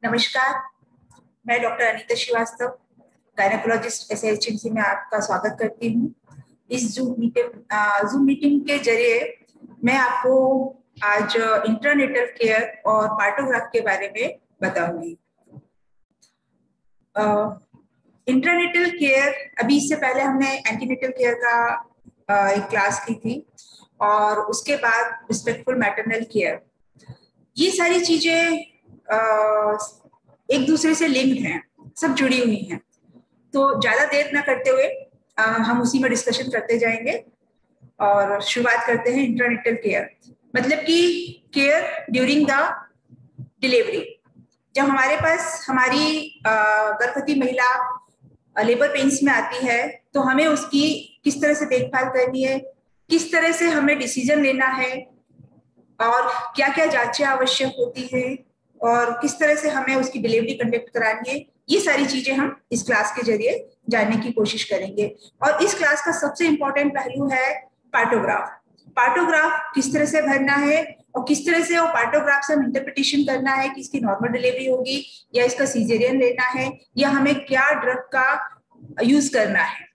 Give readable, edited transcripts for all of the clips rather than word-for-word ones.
नमस्कार, मैं doctor Anita Srivastava, gynaecologist एसएचएमसी में आपका स्वागत करती हूँ। इस जूम मीटिंग के जरिए मैं आपको आज इंट्रानेटल केयर और पार्टोग्राफ के बारे में बताऊंगी। इंट्रानेटल केयर, अभी इससे पहले हमने एंटीनेटल केयर का एक क्लास की थी और उसके बाद रिस्पेक्टफुल मैटरनल केयर। ये सारी चीजें एक दूसरे से लिंक्ड हैं, सब जुड़ी हुई हैं। तो ज्यादा देर न करते हुए हम उसी में डिस्कशन करते जाएंगे और शुरुआत करते हैं। इंट्रानेटल केयर मतलब कि केयर ड्यूरिंग द डिलीवरी। जब हमारे पास हमारी गर्भवती महिला लेबर पेन्स में आती है तो हमें उसकी किस तरह से देखभाल करनी है, किस तरह से हमें डिसीजन लेना है और क्या क्या जांचें आवश्यक होती है और किस तरह से हमें उसकी डिलीवरी कंडक्ट करानी है, ये सारी चीजें हम इस क्लास के जरिए जानने की कोशिश करेंगे। और इस क्लास का सबसे इंपॉर्टेंट पहलू है पार्टोग्राफ। पार्टोग्राफ किस तरह से भरना है और किस तरह से वो पार्टोग्राफ से हम इंटरप्रिटेशन करना है कि इसकी नॉर्मल डिलीवरी होगी या इसका सीजेरियन लेना है या हमें क्या ड्रग का यूज करना है।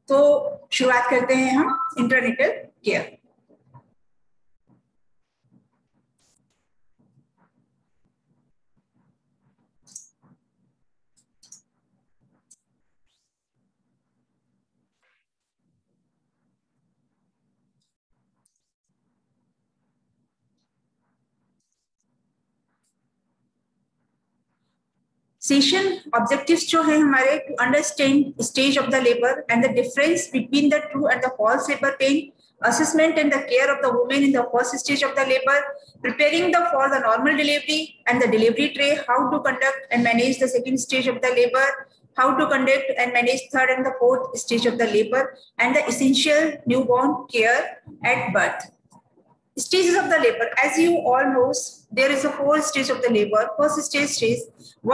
तो शुरुआत करते हैं हम इंट्रानेटल केयर। सेशन ऑब्जेक्टिव्स जो है हमारे, to understand stage of the labour and the difference between the true and the false labour pain, assessment and the care of the woman in the first stage of the labor, preparing for the normal delivery and the delivery tray, how to conduct and manage the second stage of the labor, how to conduct and manage third and the fourth stage of the labor, and the essential newborn care at birth. Stages of the labor, as you all know, there is a 4 stages of the labor. First stage is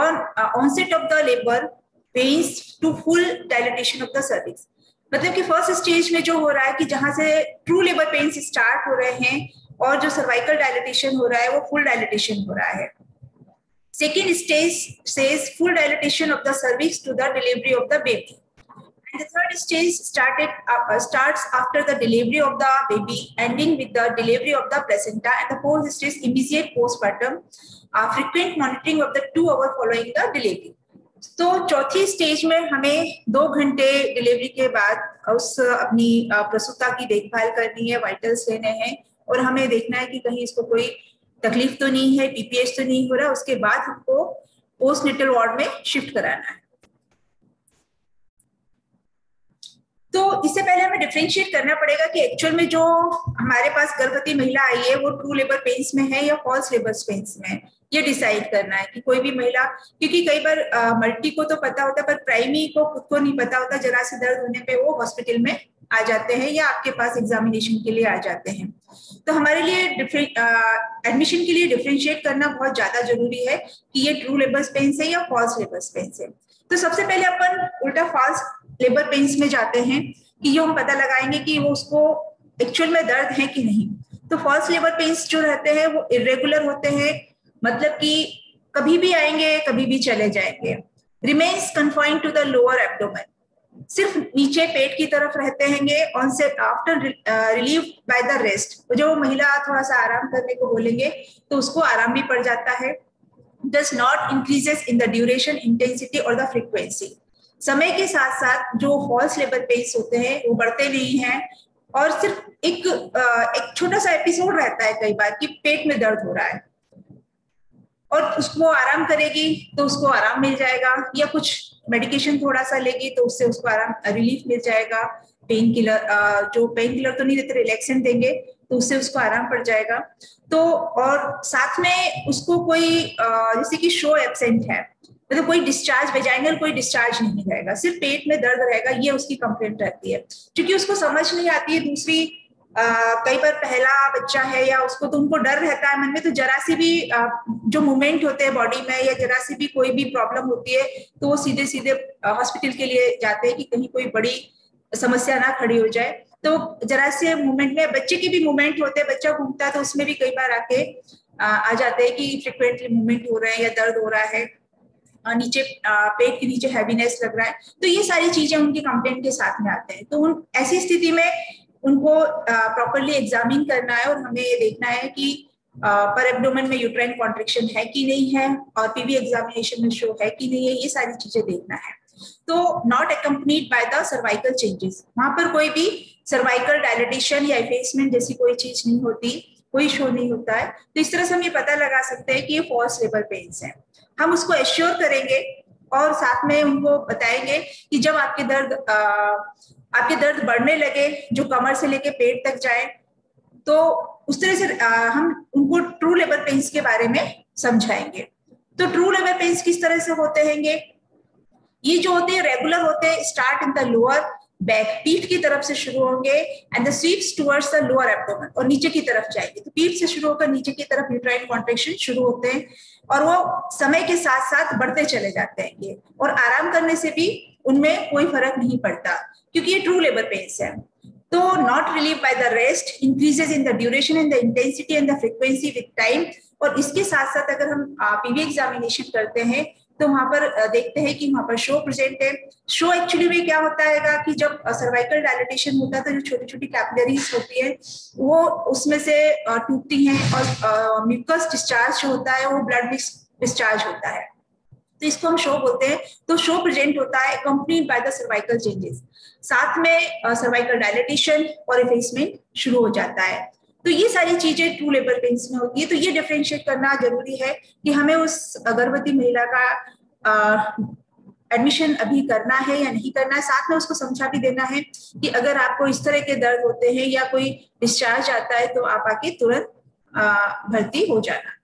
one onset of the labor pains to full dilatation of the cervix. मतलब कि first stage में जो हो रहा है कि जहां से ट्रू लेबर पेन्स स्टार्ट हो रहे हैं और जो सर्वाइकल डायलिटेशन हो रहा है वो फुल डायलिटेशन हो रहा है। Second stage says full dilatation of the cervix to the delivery of the baby. And the third stage starts after the delivery of the baby, ending with the delivery of the placenta. And the fourth stage immediate postpartum, frequent monitoring of the 2 hours following the delivery. तो चौथी stage में हमें 2 घंटे delivery के बाद उस अपनी प्रसूता की देखभाल करनी है, वाइटल्स लेने हैं और हमें देखना है कि कहीं इसको कोई तकलीफ तो नहीं है, पीपीएच तो नहीं हो रहा। उसके बाद हमको पोस्टनेटल वार्ड में शिफ्ट कराना है। तो इससे पहले हमें डिफरेंशिएट करना पड़ेगा कि एक्चुअल में जो हमारे पास गर्भवती महिला आई है वो ट्रू लेबर पेन्स में है या फॉल्स लेबर पेन्स में है, ये डिसाइड करना है कि कोई भी महिला, क्योंकि कई बार मल्टी को तो पता होता है पर प्राइमी को खुद को नहीं पता होता। जरा से दर्द होने पे वो हॉस्पिटल में आ जाते हैं या आपके पास एग्जामिनेशन के लिए आ जाते हैं। तो हमारे लिए एडमिशन के लिए डिफरेंशिएट करना बहुत ज्यादा जरूरी है कि ये ट्रू लेबर पेन्स है या फॉल्स लेबर पेन्स है। तो सबसे पहले अपन उल्टा फॉल्स लेबर पेन्स में जाते हैं कि ये हम पता लगाएंगे कि वो उसको एक्चुअल में दर्द है कि नहीं। तो फॉल्स लेबर पेन्स जो रहते हैं वो इरेगुलर होते हैं, मतलब कि कभी भी आएंगे कभी भी चले जाएंगे। Remains confined to the lower abdomen, सिर्फ नीचे पेट की तरफ रहते हैं। Onset after relieve by the rest, जो महिला थोड़ा सा आराम करने को बोलेंगे तो उसको आराम भी पड़ जाता है। Does not increases in the duration, intensity और द फ्रीक्वेंसी। समय के साथ साथ जो फॉल्स लेबर पेन्स होते हैं वो बढ़ते नहीं हैं और सिर्फ एक छोटा सा एपिसोड रहता है कई बार कि पेट में दर्द हो रहा है और उसको आराम करेगी तो उसको आराम मिल जाएगा, या कुछ मेडिकेशन थोड़ा सा लेगी तो उससे उसको आराम रिलीफ मिल जाएगा। पेन किलर, जो पेन किलर तो नहीं देते, रिलैक्सेंट देंगे तो उससे उसको आराम पड़ जाएगा। तो और साथ में उसको कोई जैसे कि शो एब्सेंट है, मतलब कोई डिस्चार्ज वेजाइनल कोई डिस्चार्ज नहीं रहेगा, सिर्फ पेट में दर्द रहेगा, ये उसकी कंप्लेंट रहती है। क्योंकि उसको समझ नहीं आती है दूसरी, कई बार पहला बच्चा है या उसको तो उनको डर रहता है मन में, तो जरा सी भी जो मूवमेंट होते हैं बॉडी में या जरा सी भी कोई भी प्रॉब्लम होती है तो वो सीधे सीधे हॉस्पिटल के लिए जाते हैं कि कहीं कोई बड़ी समस्या ना खड़ी हो जाए। तो जरा से मूवमेंट में बच्चे के भी मूवमेंट होते हैं, बच्चा घूमता है तो उसमें भी कई बार आके आ जाते हैं कि फ्रिक्वेंटली मूवमेंट हो रहा है या दर्द हो रहा है, नीचे पेट के नीचे हैवीनेस लग रहा है, तो ये सारी चीजें उनके कंप्लेंट के साथ में आते हैं। तो उन ऐसी स्थिति में उनको प्रॉपरली एग्जामिन करना है और हमें ये देखना है कि पर एब्डोमेन में यूट्राइन कॉन्ट्रैक्शन है कि नहीं है और पीवी एग्जामिनेशन में शो है कि नहीं है, ये सारी चीजें देखना है। तो not accompanied by the cervical changes, वहां पर कोई भी सर्वाइकल डायलेटेशन या इफेसमेंट जैसी कोई चीज नहीं होती, कोई शो नहीं होता है। तो इस तरह से हम ये पता लगा सकते हैं कि ये फॉल्स लेबर पेन्स है। हम उसको एश्योर करेंगे और साथ में उनको बताएंगे कि जब आपके दर्द बढ़ने लगे, जो कमर से लेके पेट तक जाए, तो उस तरह से हम उनको ट्रू लेबर पेन्स के बारे में समझाएंगे। तो ट्रू लेबर पेन्स किस तरह से होते हैं? ये जो होते हैं रेगुलर होते हैं, start in the lower back, पीठ की तरफ से शुरू होंगे and the sweeps towards the lower abdomen, और नीचे की तरफ जाएंगे। तो पीठ से शुरू होकर नीचे की तरफ यूट्राइन कॉन्ट्रैक्शन शुरू होते हैं और वो समय के साथ साथ बढ़ते चले जाते हैं ये, और आराम करने से भी उनमें कोई फर्क नहीं पड़ता क्योंकि ये ट्रू लेबर पेन्स है। तो not relieve by the rest, increases in the duration and the intensity and the frequency with time. और इसके साथ साथ अगर हम पीवी एग्जामिनेशन करते हैं तो वहां पर देखते हैं कि वहां पर शो प्रेजेंट है। शो एक्चुअली में क्या होता है कि जब सर्वाइकल डायलेटेशन होता है तो जो छोटी छोटी कैपिलरीज होती है वो उसमें से टूटती हैं और म्यूकस डिस्चार्ज होता है, वो ब्लड डिस्चार्ज होता है, तो इसको हम शो बोलते हैं। तो शो प्रेजेंट होता है accompanied by the cervical changes, साथ में सर्वाइकल डायलेटेशन और इफेसमेंट शुरू हो जाता है। तो ये सारी चीजें ट्रू लेबर पेन्स में होती है। तो ये डिफरेंशिएट करना जरूरी है कि हमें उस गर्भवती महिला का एडमिशन अभी करना है या नहीं करना है। साथ में उसको समझा भी देना है कि अगर आपको इस तरह के दर्द होते हैं या कोई डिस्चार्ज आता है तो आप आके तुरंत भर्ती हो जाना।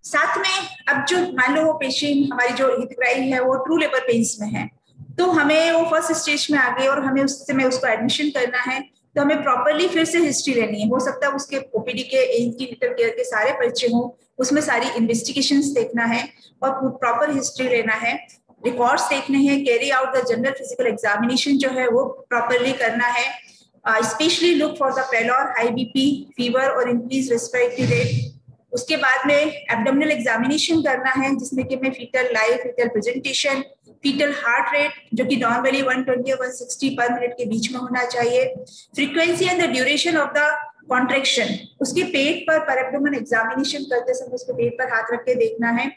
साथ में अब जो मान लो वो पेशेंट हमारी जो हितग्राही है वो ट्रू लेबर पेन्स में है, तो हमें वो फर्स्ट स्टेज में आ गई और हमें उस समय उसको एडमिशन करना है, तो हमें प्रॉपरली फिर से हिस्ट्री लेनी है। हो सकता है उसके ओपीडी के एंटीनेटल केयर के सारे परिचय हो, उसमें सारी इन्वेस्टिगेशंस देखना है और प्रॉपर हिस्ट्री लेना है, रिकॉर्ड्स देखने हैं, carry out the general physical examination जो है वो प्रॉपरली करना है, specially look for the pallor, high BP, fever और इंक्रीज रेस्पिरेटरी रेट। उसके बाद में एब्डोमिनल एग्जामिनेशन करना है जिसमें कि हमें foetal live, foetal presentation, foetal heart rate जो कि नॉर्मली 120 और 160 पर मिनट के बीच में होना चाहिए, frequency and the duration of the contraction. उसके पेट पर एब्डोमेन एग्जामिनेशन करते समय उसके पेट पर हाथ रख के देखना है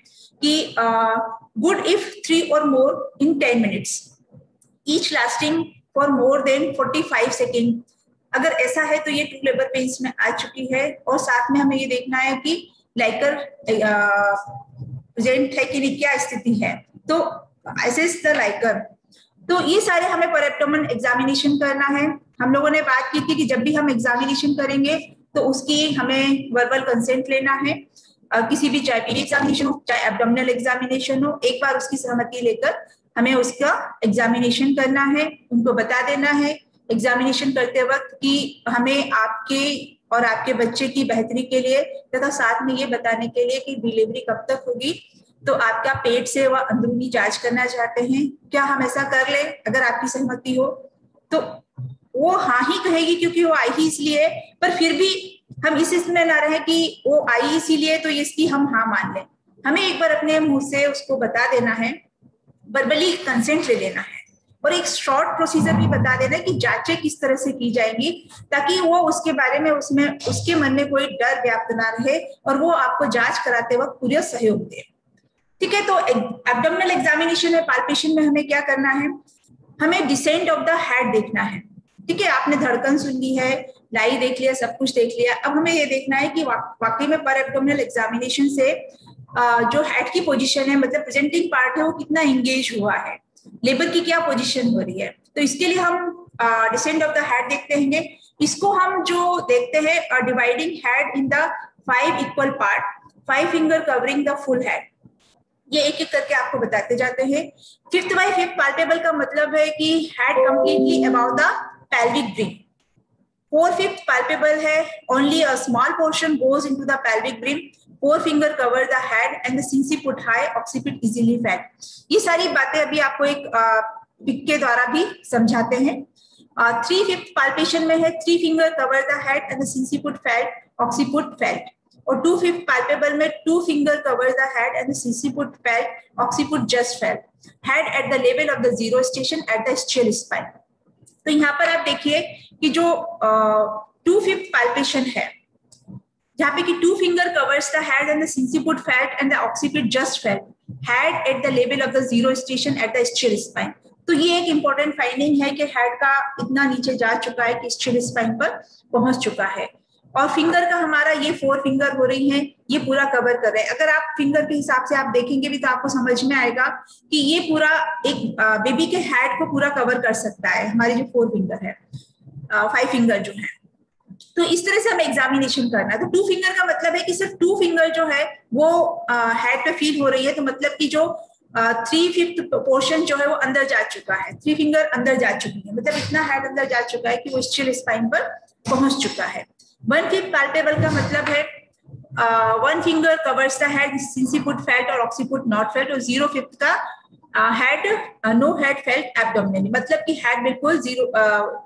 कि गुड इफ 3 और मोर इन 10 minutes, each lasting for more than 45 second. अगर ऐसा है तो ये ट्रू लेबर पेन्स में आ चुकी है। और साथ में हमें ये देखना है कि लाइकर प्रेजेंट है कि नहीं, क्या स्थिति है, तो असेस द लाइकर। तो ये सारे हमें पर एब्डोमेन एग्जामिनेशन करना है। हम लोगों ने बात की थी कि जब भी हम एग्जामिनेशन करेंगे तो उसकी हमें वर्बल कंसेंट लेना है, किसी भी चाहे पीवी एग्जामिनेशन हो चाहे एब्डोमिनल एग्जामिनेशन हो, एक बार उसकी सहमति लेकर हमें उसका एग्जामिनेशन करना है। उनको बता देना है एग्जामिनेशन करते वक्त कि हमें आपके और आपके बच्चे की बेहतरी के लिए तथा साथ में ये बताने के लिए कि डिलीवरी कब तक होगी, तो आपका पेट से वह अंदरूनी जांच करना चाहते हैं, क्या हम ऐसा कर ले? अगर आपकी सहमति हो तो वो हाँ ही कहेगी क्योंकि वो आई ही इसलिए, पर फिर भी हम इसमें ना रहे कि वो आई इसीलिए तो इसकी हम हाँ मान लें। हमें एक बार अपने मुंह से उसको बता देना है, वर्बली कंसेंट ले लेना है और एक शॉर्ट प्रोसीजर भी बता देना कि जांचें किस तरह से की जाएंगी ताकि वो उसके बारे में उसके मन में कोई डर व्याप्त ना रहे और वो आपको जांच कराते वक्त पूरा सहयोग दे। ठीक है, तो एब्डोमिनल एग्जामिनेशन में पाल्पेशन में हमें क्या करना है, हमें डिसेंट ऑफ द हेड देखना है। ठीक है, आपने धड़कन सुन ली है, लाई देख लिया, सब कुछ देख लिया, अब हमें ये देखना है कि वाकई में पर एब्डोमिनल एग्जामिनेशन से जो हेड की पोजीशन है, मतलब प्रेजेंटिंग पार्ट है, वो कितना एंगेज हुआ है, लेबर की क्या पोजीशन हो रही है। तो इसके लिए हम डिसेंट ऑफ द हेड देखते हैं। इसको हम जो देखते हैं dividing head in the 5 equal part, 5 finger covering the full head, ये एक एक करके आपको बताते जाते हैं। 5th by 5th पाल्पेबल का मतलब है कि head completely about the pelvic brim। 4/5 palpable है, only a small portion goes into the pelvic brim, 4 finger cover the head and the sinciput high, occiput easily fat। ये सारी बातें अभी आपको एक पिक के द्वारा भी समझाते हैं। 3/5 palpation में है, 3 finger cover the head and the sinciput fat, occiput felt. और 2/5 palpable में 2 finger covers the head and the sinciput felt, occiput just felt. Head at the level of the zero station at the ischial spine. तो यहाँ पर आप देखिए कि जो 2/5 palpation है, जहाँ पे कि 2 finger covers the head and the sinciput felt and the occiput just felt. Head at the level of the zero station at the ischial spine. तो ये एक इंपॉर्टेंट फाइंडिंग है कि हेड का इतना नीचे जा चुका है कि ischial spine पर पहुंच चुका है। और फिंगर का हमारा ये 4 फिंगर हो रही हैं, ये पूरा कवर कर रहे हैं। अगर आप फिंगर के हिसाब से आप देखेंगे भी तो आपको समझ में आएगा कि ये पूरा एक बेबी के हेड को पूरा कवर कर सकता है, हमारे जो 4 फिंगर है, 5 फिंगर जो है। तो इस तरह से हमें एग्जामिनेशन करना है। तो 2 फिंगर का मतलब है कि सिर्फ 2 फिंगर जो है वो हेड पे फील हो रही है, तो मतलब कि जो 3/5 पोर्शन जो है वो अंदर जा चुका है, 3 फिंगर अंदर जा चुकी है, मतलब इतना हेड अंदर जा चुका है कि वो ischial स्पाइन पर पहुंच चुका है। 1/5 palpable का मतलब है 1 finger covers the head, sinciput felt और occiput not felt, और 0/5 का हेड नो हेड फेल्ट एब्डोमिनली, मतलब कि हेड बिल्कुल 0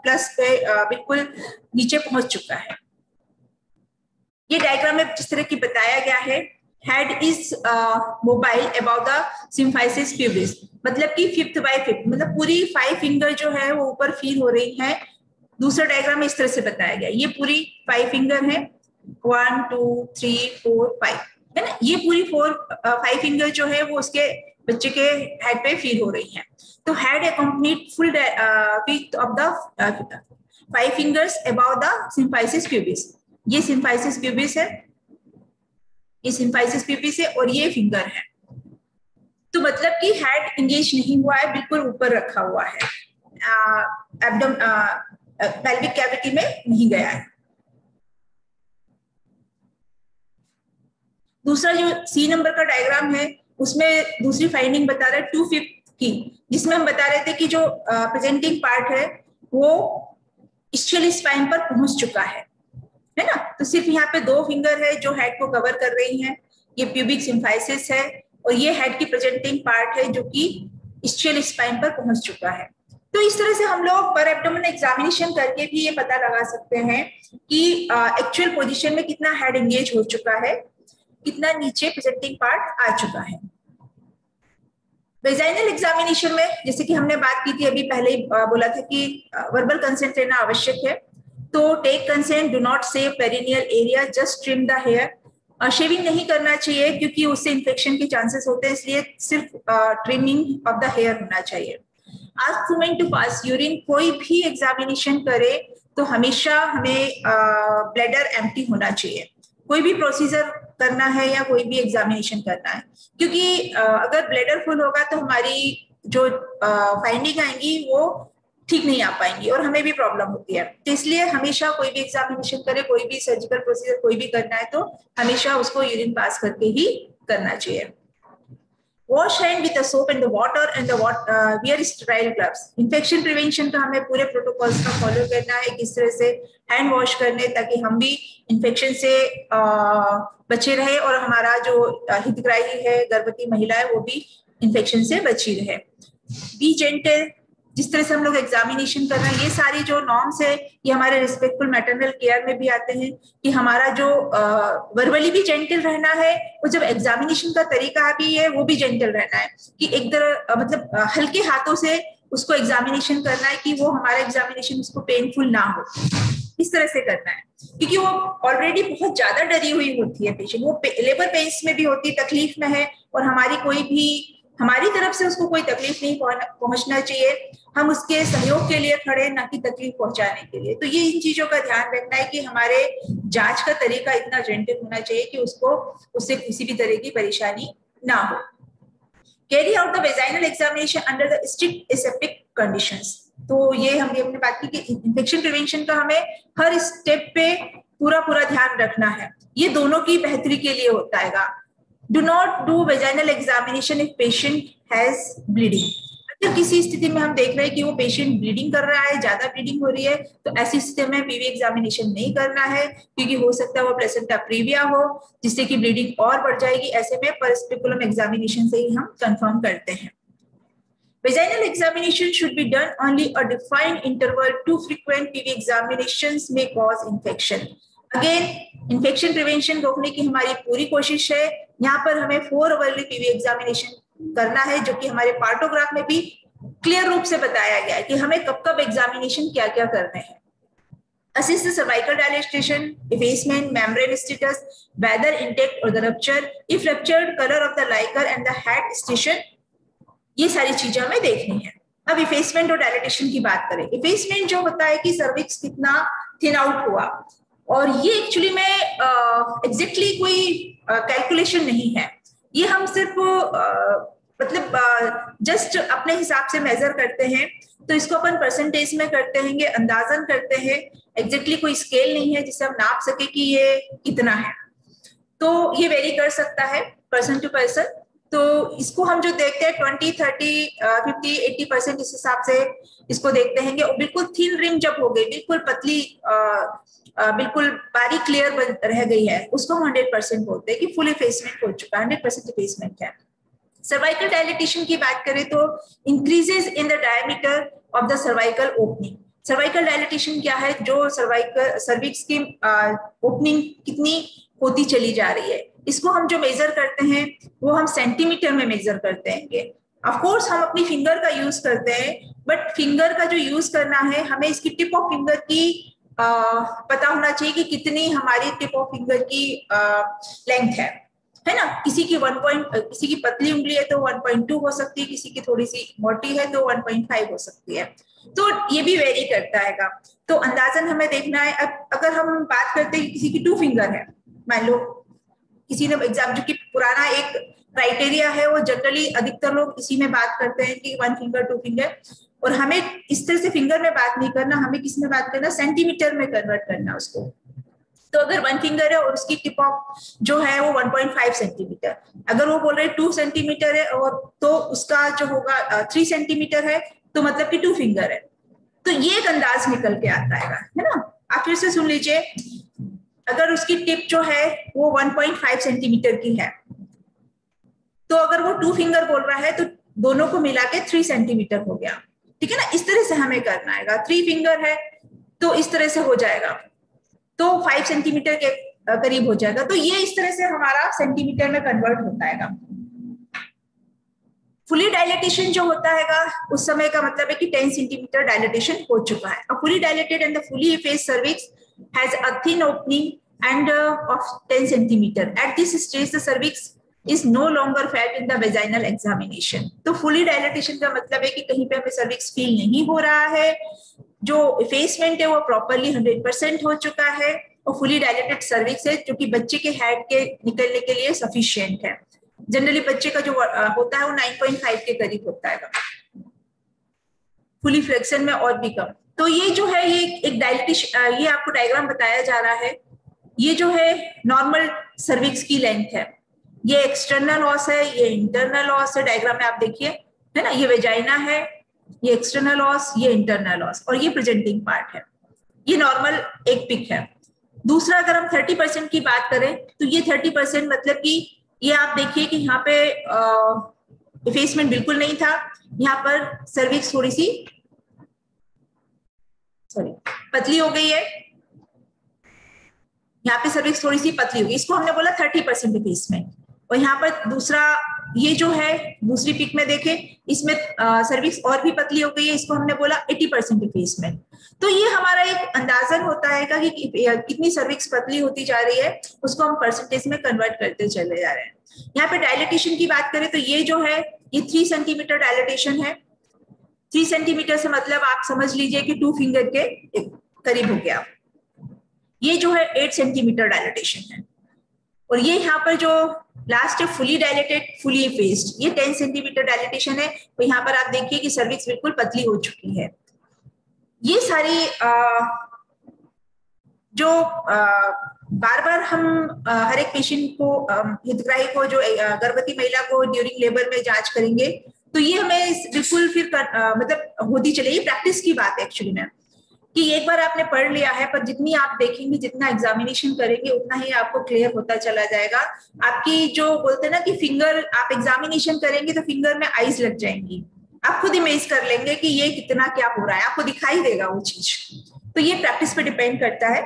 प्लस पे बिल्कुल नीचे पहुंच चुका है। ये डायग्राम में जिस तरह की बताया गया है, head is mobile about the symphysis pubis, मतलब कि 5/5 मतलब पूरी 5 फिंगर जो है वो ऊपर फील हो रही है। दूसरा डायग्राम में इस तरह से बताया गया, ये पूरी 5 फिंगर है, 1 2 3 4 5 है ना, ये पूरी 5 फिंगर जो है वो उसके बच्चे के हेड पे फील हो रही है। तो head accompanied full width of the 5 fingers about the symphysis pubis. ये सिम्फाइसिस प्यूबिस है, ये सिम्फाइसिस प्यूबिस है और ये फिंगर है। तो मतलब कि हेड एंगेज नहीं हुआ है, बिल्कुल ऊपर रखा हुआ है, पेल्विक कैविटी में नहीं गया है। दूसरा जो सी नंबर का डायग्राम है उसमें दूसरी फाइंडिंग बता रहा है 2/5 की, जिसमें हम बता रहे थे कि जो प्रेजेंटिंग पार्ट है वो ischial स्पाइन पर पहुंच चुका है ना। तो सिर्फ यहाँ पे 2 फिंगर है जो हेड को कवर कर रही हैं, ये प्यूबिक सिम्फाइसिस है और ये हेड की प्रेजेंटिंग पार्ट है जो कि ischial स्पाइन पर पहुंच चुका है। तो इस तरह से हम लोग पर एब्डोमेन एग्जामिनेशन करके भी ये पता लगा सकते हैं कि एक्चुअल पोजीशन में कितना हेड एंगेज हो चुका है, कितना नीचे प्रेजेंटिंग पार्ट आ चुका है। वेजाइनल एग्जामिनेशन में जैसे कि हमने बात की थी अभी पहले ही बोला था कि वर्बल कंसेंट लेना आवश्यक है। तो take consent, do not shave perineal area, just trim the hair. Shaving नहीं करना चाहिए क्योंकि उससे इन्फेक्शन के चांसेस होते हैं, इसलिए सिर्फ ट्रिमिंग ऑफ द हेयर होना चाहिए। Ask women to pass urine, कोई भी एग्जामिनेशन करे तो हमेशा हमें ब्लैडर एम्प्टी होना चाहिए, कोई भी प्रोसीजर करना है या कोई भी एग्जामिनेशन करना है, क्योंकि अगर ब्लैडर फुल होगा तो हमारी जो फाइंडिंग आएंगी वो ठीक नहीं आ पाएंगी और हमें भी प्रॉब्लम होती है। तो इसलिए हमेशा कोई भी एग्जामिनेशन करे, कोई भी सर्जिकल प्रोसीजर कोई भी करना है तो हमेशा उसको यूरिन पास करके ही करना चाहिए। Wash hand with the soap and the water and the wear sterile gloves. Infection prevention का हमें पूरे प्रोटोकॉल्स का फॉलो करना है, किस तरह से हैंड वॉश करने ताकि हम भी इन्फेक्शन से बचे रहे और हमारा जो हितग्राही है गर्भवती महिला है वो भी इन्फेक्शन से बची रहे। बी जेंटल, जिस तरह से हम लोग एग्जामिनेशन कर रहे हैं, ये सारी जो नॉर्म्स है ये हमारे रिस्पेक्टफुल मैटरनल केयर में भी आते हैं कि हमारा जो वर्बली भी जेंटल रहना है और जब एग्जामिनेशन का तरीका भी है वो भी जेंटल रहना है, कि एक तरह मतलब हल्के हाथों से उसको एग्जामिनेशन करना है कि वो हमारा एग्जामिनेशन उसको पेनफुल ना हो, इस तरह से करना है, क्योंकि वो ऑलरेडी बहुत ज्यादा डरी हुई होती है पेशेंट, वो लेबर पेन्स में भी होती है, तकलीफ में है और हमारी तरफ से उसको कोई तकलीफ नहीं पहुंचना चाहिए, हम उसके सहयोग के लिए खड़े ना कि तकलीफ पहुंचाने के लिए। तो ये इन चीजों का ध्यान रखना है कि हमारे जांच का तरीका इतना जेंटल होना चाहिए कि उससे किसी भी तरह की परेशानी ना हो। Carry out the vaginal examination under the strict aseptic conditions. तो ये हमने अपनी बात की कि इन्फेक्शन प्रिवेंशन का हमें हर स्टेप पे पूरा ध्यान रखना है, ये दोनों की बेहतरी के लिए होता है। Do not do vaginal examination if patient has bleeding. अगर किसी स्थिति में हम देख रहे हैं कि वो पेशेंट ब्लीडिंग कर रहा है, ज्यादा ब्लीडिंग हो रही है, तो ऐसी स्थिति में पीवी एग्जामिनेशन नहीं करना है, क्योंकि हो सकता है वो प्लेसेंटा प्रीविया हो जिससे कि ब्लीडिंग और बढ़ जाएगी। ऐसे में परस्पिकुलम एग्जामिनेशन से ही हम कंफर्म करते हैं। Vaginal examination should be done only a defined interval. Too frequent PV examinations may cause infection. Again infection prevention रोकने की हमारी पूरी कोशिश है। यहाँ पर हमें 4 आवरली पीवी एग्जामिनेशन करना है, जो कि हमारे पार्टोग्राफ में भी क्लियर रूप से बताया गया है कि हमें कब कब एग्जामिनेशन क्या क्या करने हैं। Assess the cervical dilatation, effacement, membrane status, whether intact or the rupture, if ruptured, color of the liquor and the head station, ये सारी चीजें हमें देखनी है। अब इफेसमेंट और डायलेटेशन की बात करें। इफेसमेंट जो होता है कि सर्विक्स कितना थिन आउट हुआ, और ये एक्चुअली में एग्जैक्टली कोई कैलकुलेशन नहीं है, ये हम सिर्फ मतलब जस्ट अपने हिसाब से मेजर करते हैं। तो इसको अपन परसेंटेज में करते हैं, अंदाजन करते हैं, एग्जैक्टली कोई स्केल नहीं है जिससे हम नाप सके कि ये कितना है। तो ये वेरी कर सकता है पर्सन टू पर्सन। तो इसको हम जो देखते हैं 20, 30, 50, 80% इस हिसाब से इसको देखते हैं। और बिल्कुल थिन रिंग जब हो गई, बिल्कुल पतली बिल्कुल बारीक क्लियर रह गई है, उसको हम 100% बोलते हैं कि फुल इफेसमेंट हो चुका है, 100% इफेसमेंट है। सर्वाइकल डायलेटेशन की बात करें तो increases in the diameter of the cervical opening. Cervical dilatation क्या है, जो सर्वाइकल सर्विक्स की ओपनिंग कितनी होती चली जा रही है, इसको हम जो मेजर करते हैं वो हम सेंटीमीटर में मेजर करते हैं। ऑफ कोर्स हम अपनी फिंगर का यूज करते हैं, बट फिंगर का जो यूज करना है, हमें इसकी टिप ऑफ फिंगर की पता होना चाहिए कि कितनी हमारी टिप ऑफ फिंगर की लेंथ है ना। किसी की किसी की पतली उंगली है तो 1.2 हो सकती है, किसी की थोड़ी सी मोटी है तो 1.5 हो सकती है। तो ये भी वेरी करता है। तो अंदाजन हमें देखना है। अब अगर हम बात करते हैं किसी की 2 फिंगर है, मान लो किसी ने एग्जाम, जो कि पुराना एक क्राइटेरिया है, वो जनरली अधिकतर लोग इसी में बात करते हैं कि 1 फिंगर 2 फिंगर, और हमें इस तरह से फिंगर में बात नहीं करना, हमें किस में बात करना, सेंटीमीटर में कन्वर्ट करना उसको। तो अगर 1 फिंगर है और उसकी टिप ऑफ जो है वो 1.5 सेंटीमीटर, अगर वो बोल रहे 2 सेंटीमीटर है और तो उसका जो होगा 3 सेंटीमीटर है, तो मतलब कि 2 फिंगर है। तो ये एक अंदाज निकल के आता है ना। आप फिर से सुन लीजिए, अगर उसकी टिप जो है वो 1.5 सेंटीमीटर की है, तो अगर वो 2 फिंगर बोल रहा है तो दोनों को मिला के 3 सेंटीमीटर हो गया, ठीक है ना। इस तरह से हमें करना है। 3 फिंगर है तो इस तरह से हो जाएगा, तो 5 सेंटीमीटर के करीब हो जाएगा। तो ये इस तरह से हमारा सेंटीमीटर में कन्वर्ट होता है। फुली डायलेटेशन जो होता है उस समय का मतलब है कि 10 सेंटीमीटर डायलेटेशन हो चुका है। A fully dilated and the fully effaced cervix has a thin opening and of 10 centimeter. At this stage, the cervix is no longer felt in the vaginal examination. तो fully dilatation का मतलब है कि कहीं पे हमें cervix फील नहीं हो रहा है, जो effacement है वो properly 100% हो चुका है, और fully dilated cervix है जो कि बच्चे के head के निकलने के लिए sufficient है। जनरली बच्चे का जो होता है वो 9.5 के करीब होता है, फुली फ्लेक्शन में और भी कम। तो ये जो है ये एक डायलेटेशन, ये आपको डायग्राम बताया जा रहा है। ये जो है नॉर्मल सर्विक्स की लेंथ है, ये एक्सटर्नल ऑस है, ये इंटरनल ऑस है। डायग्राम में आप देखिए, है ना, ये वेजाइना है, ये एक्सटर्नल ऑस, ये इंटरनल ऑस, और ये प्रेजेंटिंग पार्ट है। ये नॉर्मल एक पिक है। दूसरा, अगर हम 30% की बात करें तो ये 30% मतलब कि ये आप देखिए कि यहाँ पे इफेसमेंट बिल्कुल नहीं था, यहाँ पर सर्विक्स थोड़ी सी पतली हो गई है, यहाँ पे सर्विक्स थोड़ी सी पतली हो गई, इसको हमने बोला 30% इफेसमेंट। और यहाँ पर दूसरा, ये जो है दूसरी पिक में देखें, इसमें सर्विक्स और भी पतली हो गई है, इसको हमने बोला 80% इफेसमेंट। तो ये हमारा एक अंदाजन होता है कि कितनी सर्विक्स पतली होती जा रही है, उसको हम परसेंटेज में कन्वर्ट करते चले जा रहे हैं। यहाँ पे डायलेटेशन की बात करें तो ये जो है ये 3 सेंटीमीटर डायलेटेशन है। 3 सेंटीमीटर से मतलब आप समझ लीजिए कि 2 फिंगर के करीब हो गया। ये जो है 8 सेंटीमीटर डायलेटेशन है, और ये यहाँ पर जो लास्ट है फुली डायलेटेड फुली इफेस्ड, ये 10 सेंटीमीटर डायलेटेशन है। तो यहाँ पर आप देखिए कि सर्विक्स बिल्कुल पतली हो चुकी है। ये सारी जो बार बार हम हर एक पेशेंट को, हितग्राही को, जो गर्भवती महिला को ड्यूरिंग लेबर में जांच करेंगे, तो ये हमें बिल्कुल फिर मतलब होती चलेगी। प्रैक्टिस की बात है एक्चुअली में, कि एक बार आपने पढ़ लिया है, पर जितनी आप देखेंगे, जितना एग्जामिनेशन करेंगे, उतना ही आपको क्लियर होता चला जाएगा। आपकी जो बोलते हैं ना कि फिंगर, आप एग्जामिनेशन करेंगे तो फिंगर में आईज लग जाएंगी, आप खुद इमेज कर लेंगे कि ये कितना क्या हो रहा है, आपको दिखाई देगा वो चीज। तो ये प्रैक्टिस पे डिपेंड करता है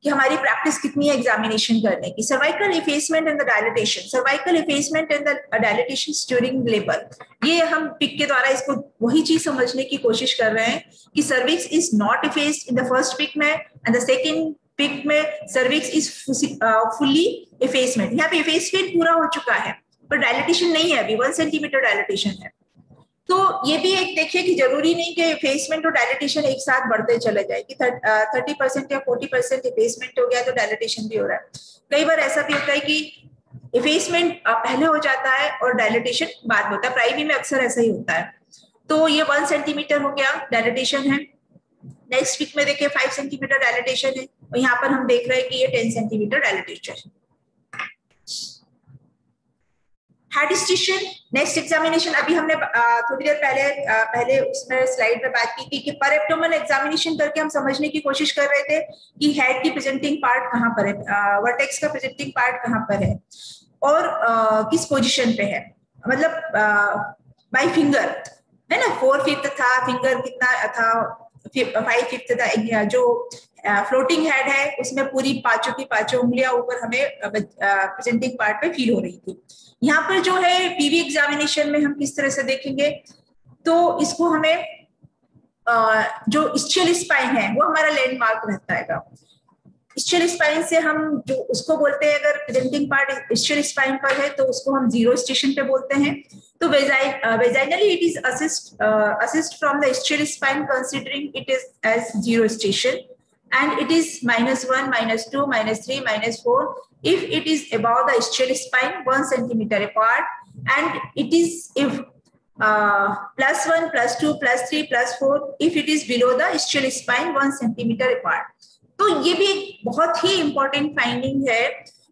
कि हमारी प्रैक्टिस कितनी है एग्जामिनेशन करने की। Cervical effacement and the dilatation, cervical effacement and the dilatation during labour, ये हम पिक के द्वारा इसको वही चीज समझने की कोशिश कर रहे हैं कि cervix is not effaced in the first pic में, एंड द सेकेंड पिक में सर्विक्स इज फुल्ली इफेसमेंट। यहाँ पे इफेसमेंट पूरा हो चुका है पर डायलिटेशन नहीं है, अभी 1 सेंटीमीटर डायलिटेशन है। तो ये भी एक देखिए कि जरूरी नहीं कि इफेसमेंट और डायलिटेशन एक साथ बढ़ते चले जाए कि 30% या 40% इफेसमेंट हो गया तो डायलिटेशन भी हो रहा है। कई बार ऐसा भी होता है कि इफेसमेंट पहले हो जाता है और डायलिटेशन बाद में होता है, प्राइमरी में अक्सर ऐसा ही होता है। तो ये 1 सेंटीमीटर हो गया डायलिटेशन है। नेक्स्ट वीक में देखिए 5 सेंटीमीटर डायलिटेशन है, और यहाँ पर हम देख रहे हैं कि ये 10 सेंटीमीटर डायलिटेशन है। हेड स्टेशन नेक्स्ट एग्जामिनेशन, अभी हमने थोड़ी देर पहले उसमें स्लाइड में बात की थी कि पर एब्डोमेन एग्जामिनेशन करके हम समझने की कोशिश कर रहे थे कि हेड की प्रेजेंटिंग पार्ट कहाँ पर है, वर्टेक्स का प्रेजेंटिंग पार्ट कहाँ पर है और किस पोजीशन पे है, मतलब बाय फिंगर है ना, 4/5 था, फिंगर कितना था, 5/5 था। जो फ्लोटिंग हेड है उसमें पूरी पांचों की पांचों उंगलियां ऊपर हमें प्रेजेंटिंग पार्ट पे फील हो रही थी। यहाँ पर जो है पीवी एग्जामिनेशन में हम किस तरह से देखेंगे, तो इसको हमें जो इस्चियल स्पाइन है वो हमारा लैंडमार्क रहता है। इस्चियल स्पाइन से हम जो उसको बोलते हैं, अगर प्रेजेंटिंग पार्ट इस्चियल स्पाइन पर है तो उसको हम जीरो स्टेशन पे बोलते हैं। तो vaginally it is assist from the ischial spine considering it is as zero station, and it is -1, -2, -3, -4 if it is above the ischial spine 1 centimeter apart, and it is if +1, +2, +3, +4 if it is below the ischial spine 1 centimeter apart। तो ये भी एक बहुत ही important finding है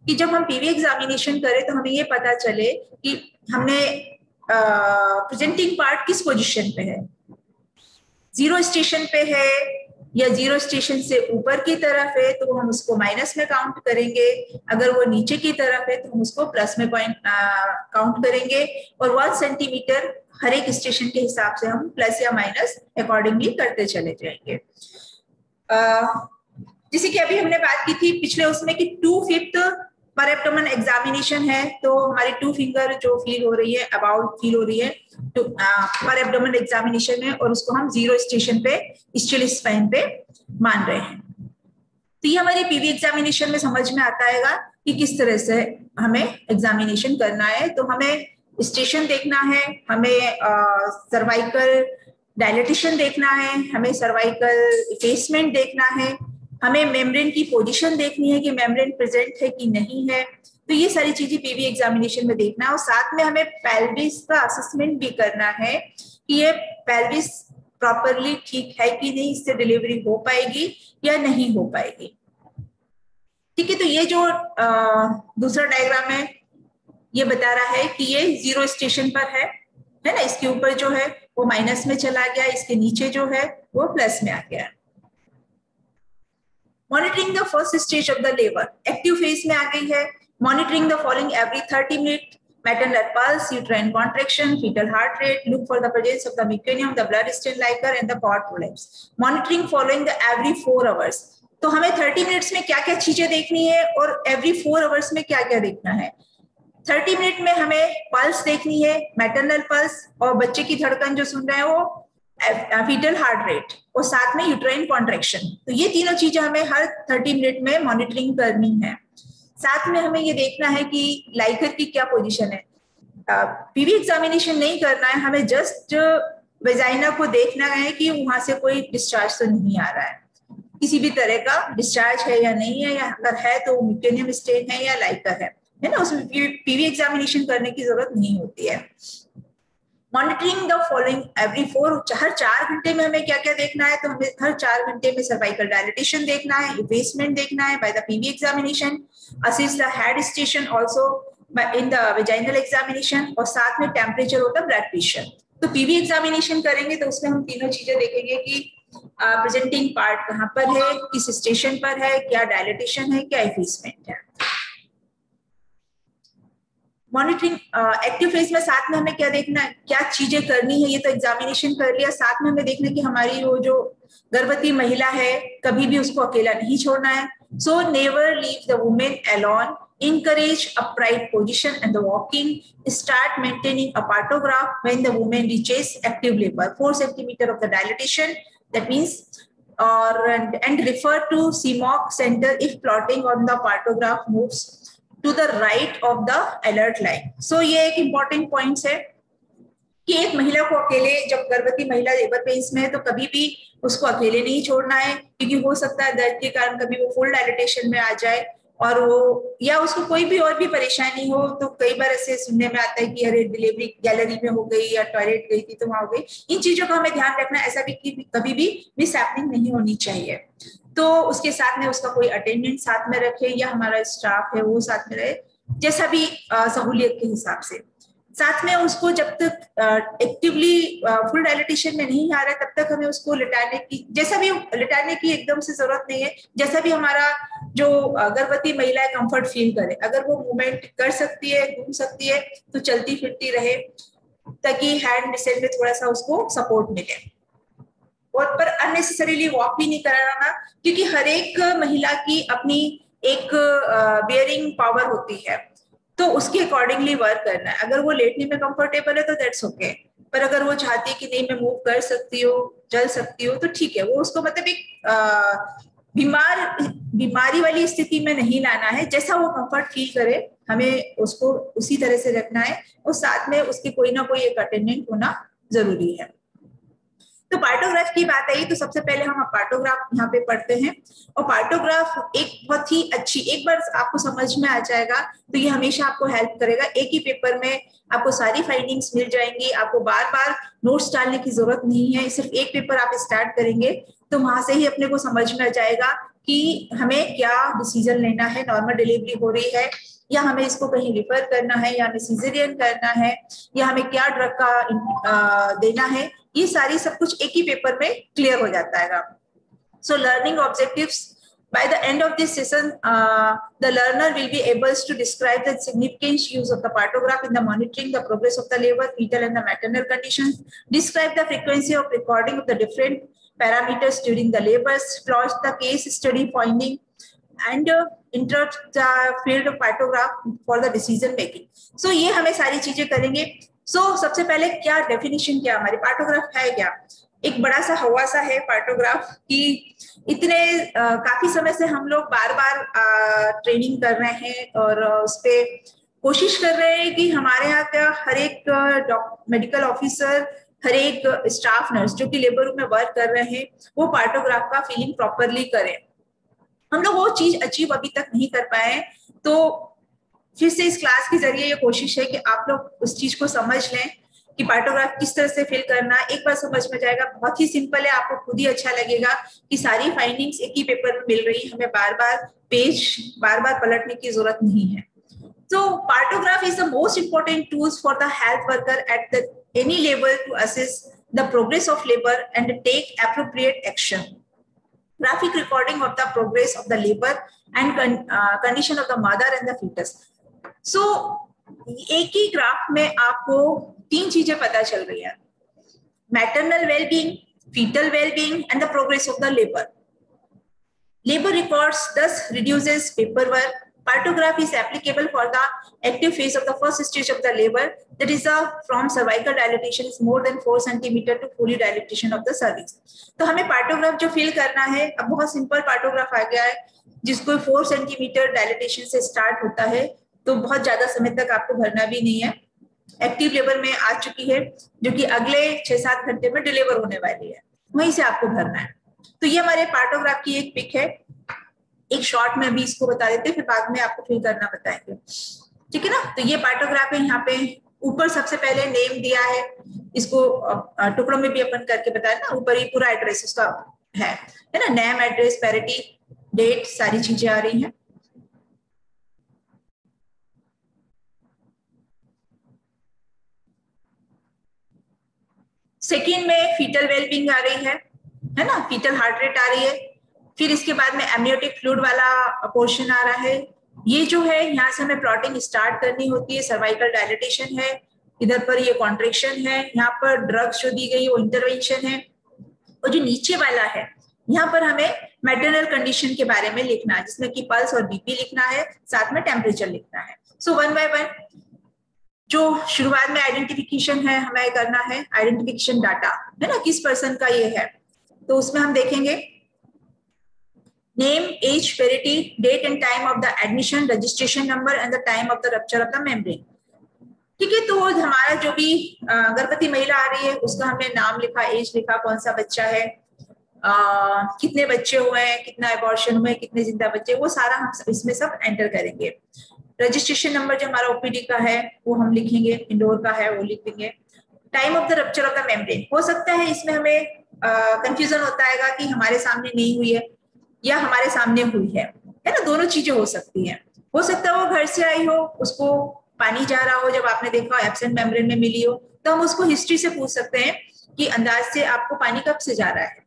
कि जब हम PV examination करें तो हमें ये पता चले कि हमने प्रेजेंटिंग पार्ट किस पोजीशन पे है, जीरो स्टेशन पे है या जीरो स्टेशन से ऊपर की तरफ है तो हम उसको माइनस में काउंट करेंगे, अगर वो नीचे की तरफ है तो हम उसको प्लस में काउंट करेंगे, और 1 सेंटीमीटर हर एक स्टेशन के हिसाब से हम प्लस या माइनस अकॉर्डिंगली करते चले जाएंगे। जैसे कि अभी हमने बात की थी पिछले उसमें कि 2/5 पर एब्डोमेन एग्जामिनेशन है, तो हमारी 2 फिंगर जो फील हो रही है, अबाउट फील हो रही है तो पर एब्डोमेन एग्जामिनेशन है, और उसको हम जीरो स्टेशन पे इस्चियल स्पाइन पे मान रहे हैं। तो ये हमारी पीवी एग्जामिनेशन में समझ में आता है कि किस तरह से हमें एग्जामिनेशन करना है। तो हमें स्टेशन देखना है, हमें सर्वाइकल डायलिटेशन देखना है, हमें सर्वाइकल इफेसमेंट देखना है, हमें मेम्ब्रेन की पोजीशन देखनी है कि मेम्ब्रेन प्रेजेंट है कि नहीं है। तो ये सारी चीजें पीवी एग्जामिनेशन में देखना है, और साथ में हमें पेल्विस का असेसमेंट भी करना है कि ये पेल्विस प्रॉपरली ठीक है कि नहीं, इससे डिलीवरी हो पाएगी या नहीं हो पाएगी। ठीक है, तो ये जो दूसरा डायग्राम है ये बता रहा है कि ये जीरो स्टेशन पर है ना, इसके ऊपर जो है वो माइनस में चला गया, इसके नीचे जो है वो प्लस में आ गया। Monitoring the first stage of the labour, active phase में आ गई है। Monitoring the following every 30 minute, maternal pulse, uterine contraction, fetal heart rate, look for the presence of the meconium, the blood stain liquor and the cord prolapse. Monitoring following the every 4 hours. तो हमें 30 minutes में क्या क्या चीजें देखनी है और every 4 hours में क्या क्या देखना है। 30 मिनट में हमें पल्स देखनी है, मैटरनल पल्स, और बच्चे की धड़कन जो सुन रहे हैं वो फीटल हार्ट रेट, और साथ में यूट्राइन कॉन्ट्रैक्शन। तो ये तीनों चीजें हमें हर 30 मिनट में मॉनिटरिंग करनी है। साथ में हमें ये देखना है कि लाइकर की क्या पोजीशन है। पीवी एग्जामिनेशन नहीं करना है, हमें जस्ट वेजाइना को देखना है कि वहां से कोई डिस्चार्ज तो नहीं आ रहा है, किसी भी तरह का डिस्चार्ज है या नहीं है, या अगर है तो मेक्योनियम स्टेन है या लाइकर है ना, उसमें पीवी एग्जामिनेशन करने की जरूरत नहीं होती है। मॉनिटरिंग द फॉलोइंग एवरी 4, हर 4 घंटे में हमें क्या क्या देखना है, तो हमें हर 4 घंटे में सर्वाइकल डायलिटेशन देखना है, इफेसमेंट देखना है by the PV examination, assist the head station also in the vaginal examination, और साथ में टेम्परेचर और द ब्लड प्रेशर। तो पीवी एग्जामिनेशन करेंगे तो उसमें हम तीनों चीजें देखेंगे कि प्रेजेंटिंग पार्ट कहाँ पर है, किस स्टेशन पर है, क्या डायलिटेशन है, क्या इफेसमेंट है। मॉनिटरिंग एक्टिव फेज में साथ में हमें क्या देखना है, क्या चीजें करनी है, ये तो एग्जामिनेशन कर लिया, साथ में हमें देखना है कि हमारी वो जो गर्भवती महिला है कभी भी उसको अकेला नहीं छोड़ना है. So never leave the women alone, encourage upright position and the walking, start maintaining a partograph when the woman reaches active labor, 4 centimeter of the dilatation, that means, or and refer to CMOC center if plotting on the partograph moves to the right of the alert line. So ये एक important points है कि एक महिला को अकेले, जब गर्भवती महिला लेबर पेन्स में है तो कभी भी उसको अकेले नहीं छोड़ना है, क्योंकि हो सकता है दर्द के कारण कभी वो फुल डायलिटेशन में आ जाए और वो, या उसको कोई भी और भी परेशानी हो. तो कई बार ऐसे सुनने में आता है कि अरे डिलीवरी गैलरी में हो गई या टॉयलेट गई थी तो वहां हो गई. इन चीजों का हमें ध्यान रखना, ऐसा भी कभी भी मिस हैपनिंग नहीं होनी चाहिए. तो उसके साथ में उसका कोई अटेंडेंट साथ में रखे या हमारा स्टाफ है वो साथ में रहे, जैसा भी सहूलियत के हिसाब से. साथ में उसको जब तक एक्टिवली फुल डायलिटेशन में नहीं आ रहा है तब तक हमें उसको लिटाने की, जैसा भी लिटाने की एकदम से जरूरत नहीं है, जैसा भी हमारा जो गर्भवती महिला है कंफर्ट फील करे. अगर वो मूवमेंट कर सकती है, घूम सकती है, तो चलती फिरती रहे ताकि हैंड डिसेंट में थोड़ा सा उसको सपोर्ट मिले. और पर अननेसेसरीली वॉक भी नहीं कराना, क्योंकि हर एक महिला की अपनी एक बियरिंग पावर होती है, तो उसके अकॉर्डिंगली वर्क करना है. अगर वो लेटने में कंफर्टेबल है तो दैट्स ओके, पर अगर वो चाहती है कि नहीं मैं मूव कर सकती हूँ, चल सकती हूँ, तो ठीक है. वो उसको मतलब एक बीमारी वाली स्थिति में नहीं लाना है, जैसा वो कंफर्ट फील करे हमें उसको उसी तरह से रखना है, और साथ में उसके कोई ना कोई एक अटेंडेंट होना जरूरी है. तो पार्टोग्राफ की बात आई तो सबसे पहले हम पार्टोग्राफ यहाँ पे पढ़ते हैं. और पार्टोग्राफ एक बहुत ही अच्छी, एक बार आपको समझ में आ जाएगा तो ये हमेशा आपको हेल्प करेगा. एक ही पेपर में आपको सारी फाइंडिंग्स मिल जाएंगी, आपको बार बार नोट्स डालने की जरूरत नहीं है. सिर्फ एक पेपर आप स्टार्ट करेंगे तो वहां से ही अपने को समझ में आ जाएगा कि हमें क्या डिसीजन लेना है. नॉर्मल डिलीवरी हो रही है या हमें इसको कहीं रिफर करना है, या हमें सिजेरियन करना है, या हमें क्या ड्रग का देना है, ये सारी सब कुछ एक ही पेपर में क्लियर हो जाता है. So learning objectives, by the end of this session the learner will be able to describe the significant use of the partograph in the monitoring the progress of the labor, fetal and the maternal conditions, describe the frequency of recording of the different parameters during the labors, plot the case study finding, and interrupt the field of partograph for the decision making. So ये हमें सारी चीजें करेंगे. सबसे पहले क्या definition, क्या हमारी पार्टोग्राफ है, क्या एक बड़ा सा हवा सा है पार्टोग्राफ की. इतने काफी समय से हम लोग बार बार ट्रेनिंग कर रहे हैं और उस पर कोशिश कर रहे हैं कि हमारे यहाँ का हर एक मेडिकल ऑफिसर, हर एक स्टाफ नर्स जो कि लेबर रूम में वर्क कर रहे हैं वो पार्टोग्राफ का फीलिंग प्रॉपरली करें. हम लोग वो चीज अचीव अभी तक नहीं कर पाए, तो फिर से इस क्लास के जरिए ये कोशिश है कि आप लोग उस चीज को समझ लें कि पार्टोग्राफ किस तरह से फिल करना. एक बार समझ में जाएगा, बहुत ही सिंपल है, आपको खुद ही अच्छा लगेगा कि सारी फाइंडिंग्स एक ही पेपर में मिल रही, हमें बार बार पलटने की जरूरत नहीं है. तो partograph is the most important tools for the health worker at the any level to assess the progress of labour and take appropriate action. Graphic recording of the progress of the labor and condition of the mother and the fetus. So एक ही graph में आपको 3 चीजें पता चल रही है: maternal wellbeing, fetal well-being, and the progress of the labor. Labor records thus reduces paperwork. Partograph is applicable for the active phase of the first stage of the labor, that is from cervical dilatation is more than 4 centimeter to fully dilatation of the cervix. तो हमें partograph जो fill करना है, अब बहुत simple partograph आ गया है जिसको 4 सेंटीमीटर डायलिटेशन से स्टार्ट होता है, तो बहुत ज्यादा समय तक आपको भरना भी नहीं है. एक्टिव लेबर में आ चुकी है जो कि अगले 6-7 घंटे में डिलीवर होने वाली है, वहीं से आपको भरना है. तो ये हमारे पार्टोग्राफ की एक पिक है. एक शॉर्ट में अभी इसको बता देते हैं, फिर बाद में आपको फिल करना बताएंगे, ठीक है ना. तो ये पार्टोग्राफ है. यहाँ पे ऊपर सबसे पहले नेम दिया है, इसको टुकड़ों में भी अपन करके बताया ना. ऊपर ही पूरा एड्रेस उसका है ना, नेम, एड्रेस, पैरिटी, डेट, सारी चीजें आ रही हैं. सेकेंड में फीटल वेलबींग आ रही है ना, फीटल हार्ट रेट आ रही है. फिर इसके बाद में एमनियोटिक फ्लूइड वाला पोर्शन आ रहा है, ये जो है यहाँ से हमें प्लॉटिंग स्टार्ट करनी होती है। सर्वाइकल डायलिटेशन है, इधर पर ये कॉन्ट्रेक्शन है, यहाँ पर ड्रग्स जो दी गई वो इंटरवेंशन है, और जो नीचे वाला है यहाँ पर हमें मैटरनल कंडीशन के बारे में लिखना है, जिसमें कि पल्स और बीपी लिखना है, साथ में टेम्परेचर लिखना है। सो वन बाय वन जो शुरुआत में आइडेंटिफिकेशन है हमें करना है, आइडेंटिफिकेशन डाटा है ना, किस पर्सन का ये है। तो उसमें हम देखेंगे name, age, parity, date and time of the admission, registration number and the time of the rupture of the membrane. ठीक है, तो हमारा जो भी गर्भवती महिला आ रही है उसका हमने नाम लिखा, एज लिखा, कौन सा बच्चा है, कितने बच्चे हुए हैं, कितना एबॉर्शन हुए, कितने जिंदा बच्चे, वो सारा हम इसमें सब एंटर करेंगे। रजिस्ट्रेशन नंबर जो हमारा ओपीडी का है वो हम लिखेंगे, इंडोर का है वो लिख देंगे। Time of the rupture of the membrane, हो सकता है इसमें हमें कंफ्यूजन होता है कि हमारे सामने नहीं हुई है या हमारे सामने हुई है ना, दोनों चीजें हो सकती हैं। हो सकता है वो घर से आई हो, उसको पानी जा रहा हो, जब आपने देखा एब्सेंट मेम्ब्रेन में मिली हो, तो हम उसको हिस्ट्री से पूछ सकते हैं कि अंदाज से आपको पानी कब से जा रहा है,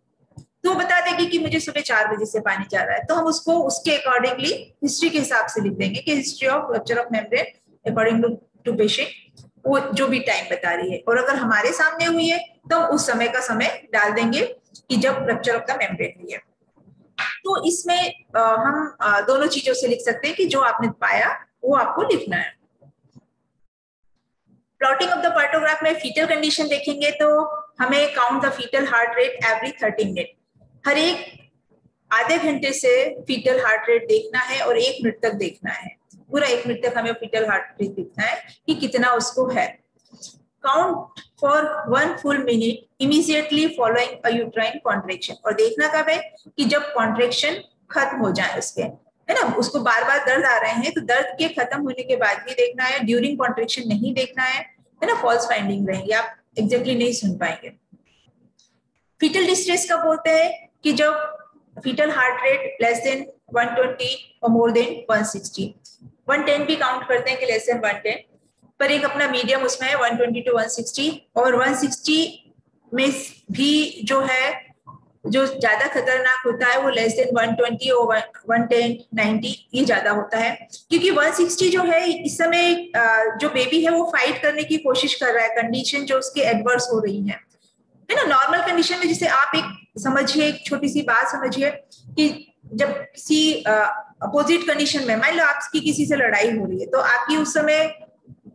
तो बता देगी कि मुझे सुबह 4 बजे से पानी जा रहा है, तो हम उसको उसके अकॉर्डिंगली हिस्ट्री के हिसाब से लिख देंगे कि history of rupture of membrane according to patient, वो जो भी टाइम बता रही है। और अगर हमारे सामने हुई है तो हम उस समय का समय डाल देंगे कि जब रप्चर ऑफ द मेम्ब्रेन हुई है। तो इसमें हम दोनों चीजों से लिख सकते हैं कि जो आपने पाया वो आपको लिखना है। प्लॉटिंग ऑफ द पार्टोग्राफ में फीटल कंडीशन देखेंगे तो हमें count the fetal heart rate every 30 minute, हर एक आधे घंटे से फीटल हार्ट रेट देखना है और 1 मिनट तक देखना है, पूरा 1 मिनट तक हमें फीटल हार्ट रेट देखना है कि कितना उसको है। Count for 1 full minute immediately following a uterine contraction, और देखना कब है कि जब कॉन्ट्रैक्शन खत्म हो जाए उसके, है ना, उसको बार बार दर्द आ रहे हैं तो दर्द के खत्म होने के बाद भी देखना है, ड्यूरिंग कॉन्ट्रैक्शन नहीं देखना है ना, फॉल्स फाइंडिंग रहेंगे, आप एग्जैक्टली नहीं सुन पाएंगे। फीटल डिस्ट्रेस कब बोलते हैं कि जब foetal heart rate less than 120 और मोर देन 160, 110 भी काउंट करते हैं कि लेस देन 110, पर एक अपना मीडियम उसमें है 120 टू 160, और 160 में भी जो है जो ज्यादा खतरनाक होता है वो लेस देन 120 और 110, 90 ये ज्यादा होता है, क्योंकि 160 जो है इस समय जो बेबी है वो फाइट करने की कोशिश कर रहा है, कंडीशन जो उसके एडवर्स हो रही है ना। नॉर्मल कंडीशन में जैसे आप एक समझिए, एक छोटी सी बात समझिए कि जब किसी अपोजिट कंडीशन में मान लो आपकी किसी से लड़ाई हो रही है, तो आपकी उस समय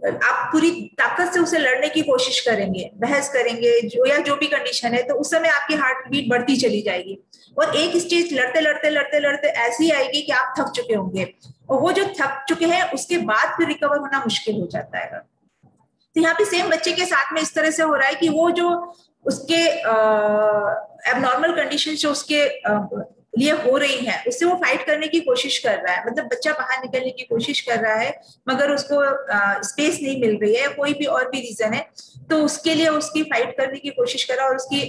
आप पूरी ताकत से उसे लड़ने की कोशिश करेंगे, बहस करेंगे, जो या जो भी कंडीशन है, तो उस समय आपकी हार्ट बीट बढ़ती चली जाएगी, और एक स्टेज लड़ते लड़ते लड़ते लड़ते ऐसी आएगी कि आप थक चुके होंगे, और वो जो थक चुके हैं उसके बाद फिर रिकवर होना मुश्किल हो जाता है। तो यहाँ पे सेम बच्चे के साथ में इस तरह से हो रहा है कि वो जो उसके एबनॉर्मल कंडीशन जो उसके लिए हो रही है उससे वो फाइट करने की कोशिश कर रहा है, मतलब बच्चा बाहर निकलने की कोशिश कर रहा है मगर उसको स्पेस नहीं मिल रही है, कोई भी और भी रीजन है, तो उसके लिए उसकी फाइट करने की कोशिश कर रहा है और उसकी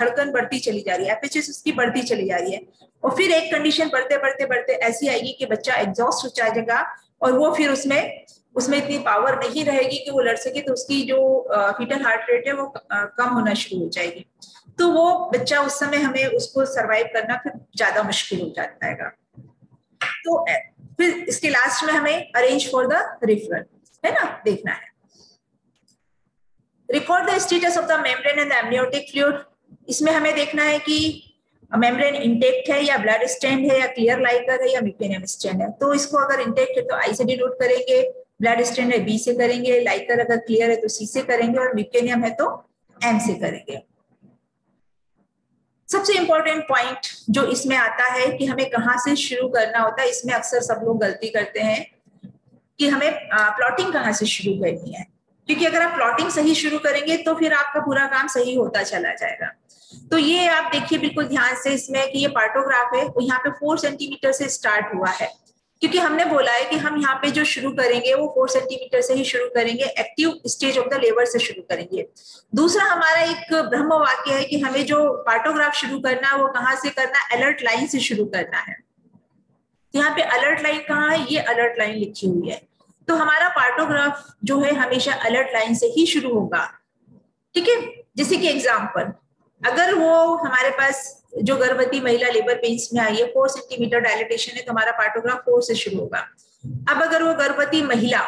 धड़कन बढ़ती चली जा रही है, एफएचएस उसकी बढ़ती चली जा रही है, और फिर एक कंडीशन बढ़ते बढ़ते बढ़ते ऐसी आएगी कि बच्चा एग्जॉस्ट हो जाएगा और वो फिर उसमें इतनी पावर नहीं रहेगी कि वो लड़ सके, तो उसकी जो फीटल हार्ट रेट है वो कम होना शुरू हो जाएगी, तो वो बच्चा उस समय हमें उसको सरवाइव करना फिर ज्यादा मुश्किल हो जाता है। तो फिर इसके लास्ट में हमें अरेंज फॉर द रेफरल है ना देखना है। Record the status of the membrane and the amniotic fluid, इसमें हमें देखना है कि मेम्ब्रेन इंटेक्ट है या ब्लड स्टैंड है या क्लियर लाइकर है या मेकेनियम स्टैंड है, तो इसको अगर इंटेक्ट है तो आई से डिनोट करेंगे, ब्लड स्टैंड है बी से करेंगे, लाइकर अगर क्लियर है तो सी से करेंगे, और मेकेनियम है तो एम से करेंगे। सबसे इंपॉर्टेंट पॉइंट जो इसमें आता है कि हमें कहाँ से शुरू करना होता है, इसमें अक्सर सब लोग गलती करते हैं कि हमें प्लॉटिंग कहाँ से शुरू करनी है, क्योंकि अगर आप प्लॉटिंग सही शुरू करेंगे तो फिर आपका पूरा काम सही होता चला जाएगा। तो ये आप देखिए बिल्कुल ध्यान से इसमें कि ये पार्टोग्राफ है, वो यहाँ पे 4 सेंटीमीटर से स्टार्ट हुआ है, क्योंकि हमने बोला है कि हम यहाँ पे जो शुरू करेंगे वो 4 सेंटीमीटर से ही शुरू करेंगे, active stage of the labour से शुरू करेंगे। दूसरा हमारा एक ब्रह्म वाक्य है कि हमें जो पार्टोग्राफ शुरू करना है वो कहाँ से करना है, अलर्ट लाइन से शुरू करना है। यहाँ पे अलर्ट लाइन कहाँ है, ये अलर्ट लाइन लिखी हुई है, तो हमारा पार्टोग्राफ जो है हमेशा अलर्ट लाइन से ही शुरू होगा। ठीक है, जैसे कि एग्जाम्पल, अगर वो हमारे पास जो गर्भवती महिला लेबर पेन्स में आई है 4 सेंटीमीटर डायलिटेशन है, तो हमारा पार्टोग्राफ 4 से शुरू होगा। अब अगर वो गर्भवती महिला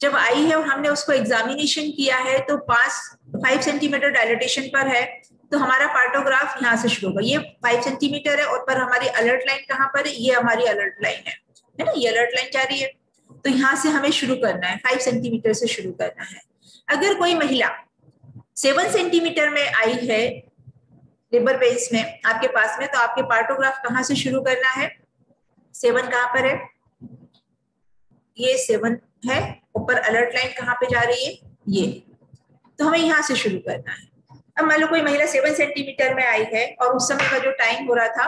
जब आई है और हमने उसको एग्जामिनेशन किया है तो 5 सेंटीमीटर डायलेटेशन पर है, तो हमारा पार्टोग्राफ यहाँ से शुरू होगा। ये 5 सेंटीमीटर है और पर हमारी अलर्ट लाइन कहाँ पर है, ये हमारी अलर्ट लाइन है ना, ये अलर्ट लाइन जा रही है। तो यहाँ से हमें शुरू करना है, 5 सेंटीमीटर से शुरू करना है। अगर कोई महिला 7 सेंटीमीटर में आई है लेबर पेन्स में आपके पास में, तो आपके पार्टोग्राफ कहाँ से शुरू करना है, 7 कहाँ पर है, ये 7 है, ऊपर अलर्ट लाइन कहाँ पे जा रही है, ये, तो हमें यहाँ से शुरू करना है। अब मान लो कोई महिला 7 सेंटीमीटर में आई है और उस समय का जो टाइम हो रहा था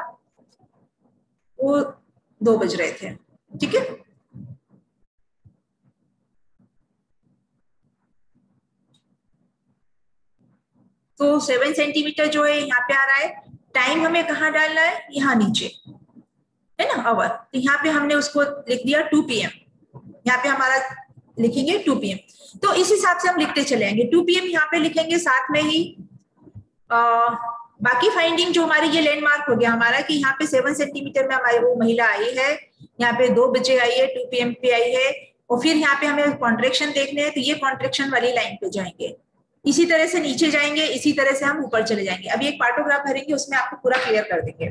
वो 2 बज रहे थे, ठीक है। तो 7 सेंटीमीटर जो है यहाँ पे आ रहा है, टाइम हमें कहाँ डालना है, यहाँ नीचे है ना, आवर। तो यहाँ पे हमने उसको लिख दिया 2 PM, यहाँ पे हमारा लिखेंगे 2 PM। तो इस हिसाब से हम लिखते चलेंगे, 2 PM यहाँ पे लिखेंगे, साथ में ही बाकी फाइंडिंग जो हमारी ये लैंडमार्क हो गया हमारा कि यहाँ पे 7 सेंटीमीटर में हमारी वो महिला आई है, यहाँ पे 2 बजे आई है, 2 PM पे आई है, और फिर यहाँ पे हमें कॉन्ट्रेक्शन देखने हैं, तो ये कॉन्ट्रेक्शन वाली लाइन पे जाएंगे, इसी तरह से नीचे जाएंगे, इसी तरह से हम ऊपर चले जाएंगे। अभी एक पार्टोग्राफ भरेंगे, उसमें आपको पूरा क्लियर कर देंगे,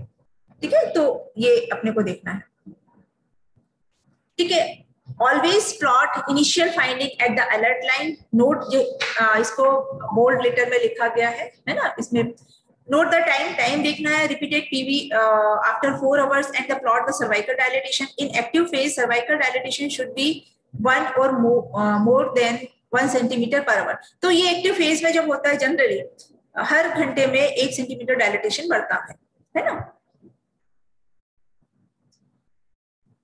ठीक है। तो ये अपने को देखना है, ठीक है। Always plot initial finding at the alert line. Note इसको बोल्ड लेटर में लिखा गया है ना, इसमें नोट द टाइम, टाइम देखना है, repeated PV after 4 hours and the plot the cervical dilatation. In active phase cervical dilatation should be 1 और more than 1 centimetre per hour. तो ये एक्टिव फेज में जब होता है जनरली हर घंटे में 1 सेंटीमीटर डायलेटेशन बढ़ता है ना।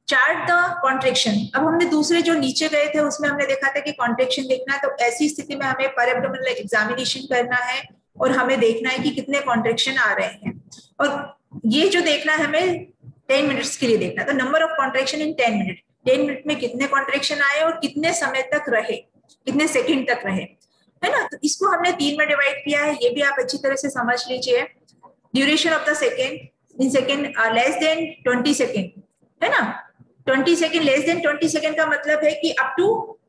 Chart the contraction. अब हमने दूसरे जो नीचे गए थे उसमें हमने देखा था कि कॉन्ट्रेक्शन देखना है, तो ऐसी स्थिति में हमें पर एब्डोमिनल एग्जामिनेशन करना है और हमें देखना है कि कितने कॉन्ट्रेक्शन आ रहे हैं, और ये जो देखना है हमें 10 मिनट्स के लिए देखना है। तो number of contraction in 10 minute, 10 minute में कितने कॉन्ट्रेक्शन आए और कितने समय तक रहे, कितने सेकेंड तक रहे, है ना। तो इसको हमने 3 में डिवाइड किया है, ये भी आप अच्छी तरह से समझ लीजिए। Duration of the second in second less than 20 second, है ना। 20 सेकेंड, लेस देन 20 सेकेंड का मतलब है कि up to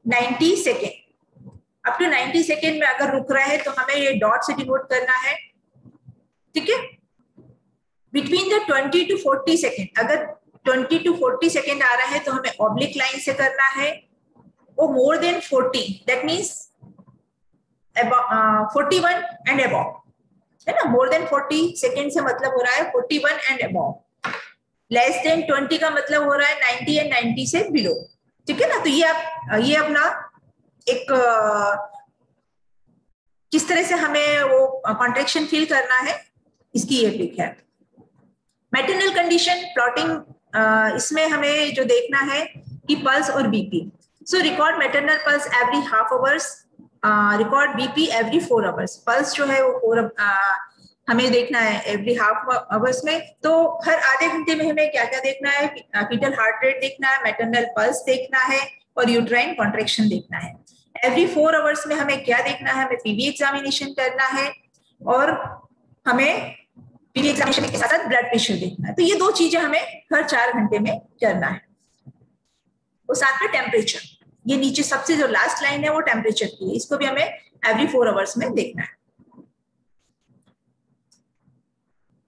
90 second, up to 90 second में अगर रुक रहा है तो हमें ये डॉट से डिनोट करना है, ठीक है। बिटवीन द 20 to 40 सेकेंड, अगर 20 to 40 सेकेंड आ रहा है तो हमें ऑब्लिक लाइन से करना है, वो more than 40 that means 41 and above, है ना। मोर देन 40 सेकेंड से मतलब हो रहा है 41 एंड अबव। लेस देन 20 का मतलब हो रहा है 90 एंड 90 से बिलो, ठीक है ना। तो ये अपना एक किस तरह से हमें वो कॉन्ट्रेक्शन फील करना है इसकी ये पिक है। मैटरनल कंडीशन प्लॉटिंग, इसमें हमें जो देखना है कि पल्स और बीपी। सो record maternal pulse every half hours, record BP every 4 hours. Pulse जो है वो हमें देखना है एवरी हाफ आवर्स में। तो हर आधे घंटे में हमें क्या क्या देखना है, फीटल हार्ट रेट देखना है, मैटरनल पल्स देखना है और यूट्राइन कॉन्ट्रेक्शन देखना है। एवरी 4 आवर्स में हमें क्या देखना है, हमें पीवी एग्जामिनेशन करना है और हमें पीवी एग्जामिनेशन के साथ ब्लड प्रेशर देखना है। तो ये 2 चीजें हमें हर 4 घंटे में करना है। और साथ में टेम्परेचर, ये नीचे सबसे जो लास्ट लाइन है वो टेम्परेचर की है, इसको भी हमें एवरी 4 आवर्स में देखना है।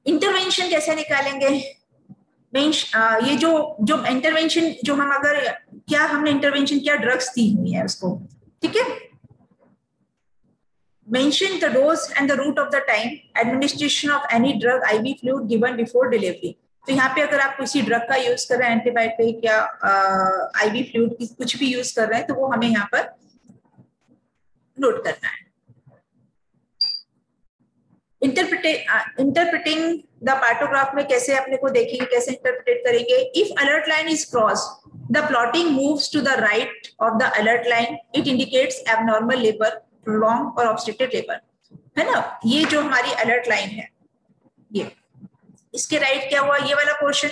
इंटरवेंशन कैसे निकालेंगे, ये जो इंटरवेंशन जो हम अगर क्या हमने इंटरवेंशन क्या ड्रग्स दी हुई है उसको, ठीक है। Mention the dose and the route of the time administration of any drug IV fluid given before delivery. तो यहाँ पे अगर आप किसी ड्रग का यूज कर रहे हैं, एंटीबायोटिक या IV फ्लूइड कुछ भी यूज कर रहे हैं, तो वो हमें यहाँ पर नोट करना है। इंटरप्रिटिंग द पार्टोग्राफ में कैसे अपने को देखेंगे, कैसे इंटरप्रिटेट करेंगे। If alert line is cross, the plotting moves to the right of the alert line, it indicates abnormal labour, prolong और ऑब्स्ट्रक्टेड लेबर, है ना। ये जो हमारी अलर्ट लाइन है, ये इसके राइट क्या हुआ, ये वाला पोर्शन,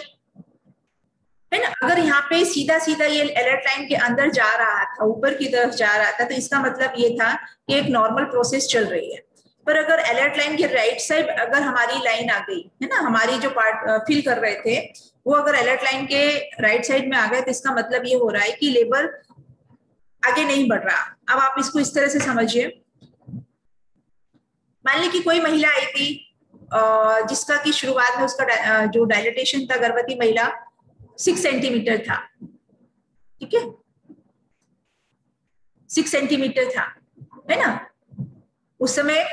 है ना। अगर यहाँ पे सीधा सीधा ये अलर्ट लाइन के अंदर जा रहा था, ऊपर की तरफ जा रहा था, तो इसका मतलब ये था कि एक नॉर्मल प्रोसेस चल रही है। पर अगर अलर्ट लाइन के राइट साइड अगर हमारी लाइन आ गई है ना, हमारी जो पार्ट फिल कर रहे थे वो अगर अलर्ट लाइन के राइट साइड में आ गए, तो इसका मतलब ये हो रहा है कि लेबर आगे नहीं बढ़ रहा। अब आप इसको इस तरह से समझिए, मान ली कि कोई महिला आई थी जिसका कि शुरुआत में उसका जो डायलिटेशन था, गर्भवती महिला 6 सेंटीमीटर था, ठीक है, 6 सेंटीमीटर था, है ना। उस समय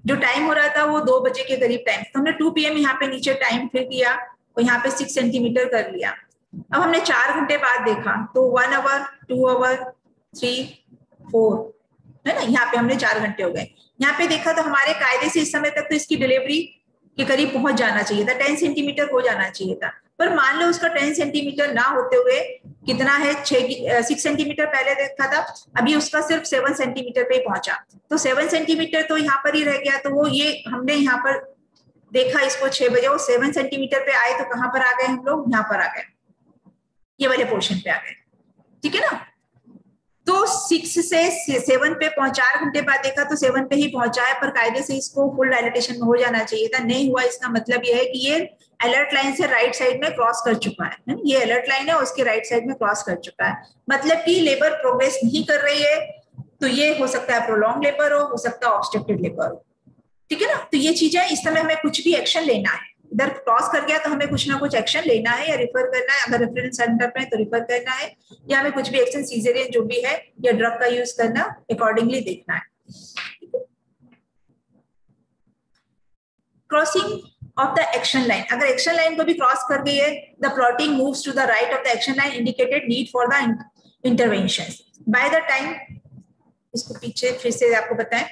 जो टाइम हो रहा था वो 2 बजे के करीब टाइम, तो हमने 2 PM यहाँ पे नीचे टाइम फिर किया और यहाँ पे 6 सेंटीमीटर कर लिया। अब हमने 4 घंटे बाद देखा तो 1 आवर, 2 आवर, 3, 4, है ना, यहाँ पे हमने 4 घंटे हो गए। यहाँ पे देखा तो हमारे कायदे से इस समय तक तो इसकी डिलीवरी के करीब पहुंच जाना चाहिए था, 10 सेंटीमीटर हो जाना चाहिए था। पर मान लो उसका 10 सेंटीमीटर ना होते हुए कितना है, 6 सेंटीमीटर पहले देखा था, अभी उसका सिर्फ 7 सेंटीमीटर पे ही पहुंचा, तो 7 सेंटीमीटर तो यहाँ पर ही रह गया। तो वो ये हमने यहाँ पर देखा इसको 6 बजे, वो 7 सेंटीमीटर पे आए तो कहाँ पर आ गए हम लोग, यहाँ पर आ गए, ये वाले पोर्शन पे आ गए, ठीक है ना। तो 6 से 7 पे 4 घंटे बाद देखा तो 7 पे ही पहुंचा है, पर कायदे से इसको फुल डायलिटेशन में हो जाना चाहिए था, नहीं हुआ। इसका मतलब यह है कि ये अलर्ट लाइन से राइट साइड में क्रॉस कर चुका है, ये अलर्ट लाइन है उसके राइट साइड में क्रॉस कर चुका है, मतलब कि लेबर प्रोग्रेस नहीं कर रही है। तो ये हो सकता है प्रोलॉन्ग लेबर हो सकता है ऑब्स्ट्रक्टेड लेबर हो, ठीक है ना। तो ये चीजें इस समय हमें कुछ भी एक्शन लेना है, इधर क्रॉस कर गया तो हमें कुछ ना कुछ एक्शन लेना है या रिफर करना है, अगर रेफरेंस सेंटर पे है तो रिफर करना है, या हमें कुछ भी एक्शन सीजरियन जो भी है या ड्रग का यूज करना अकॉर्डिंगली देखना है। Crossing of the action line, अगर एक्शन लाइन को भी क्रॉस कर गई है, the plotting moves to the right of the action line indicated need for the intervention by the time. इसको पीछे फिर से आपको बताएं,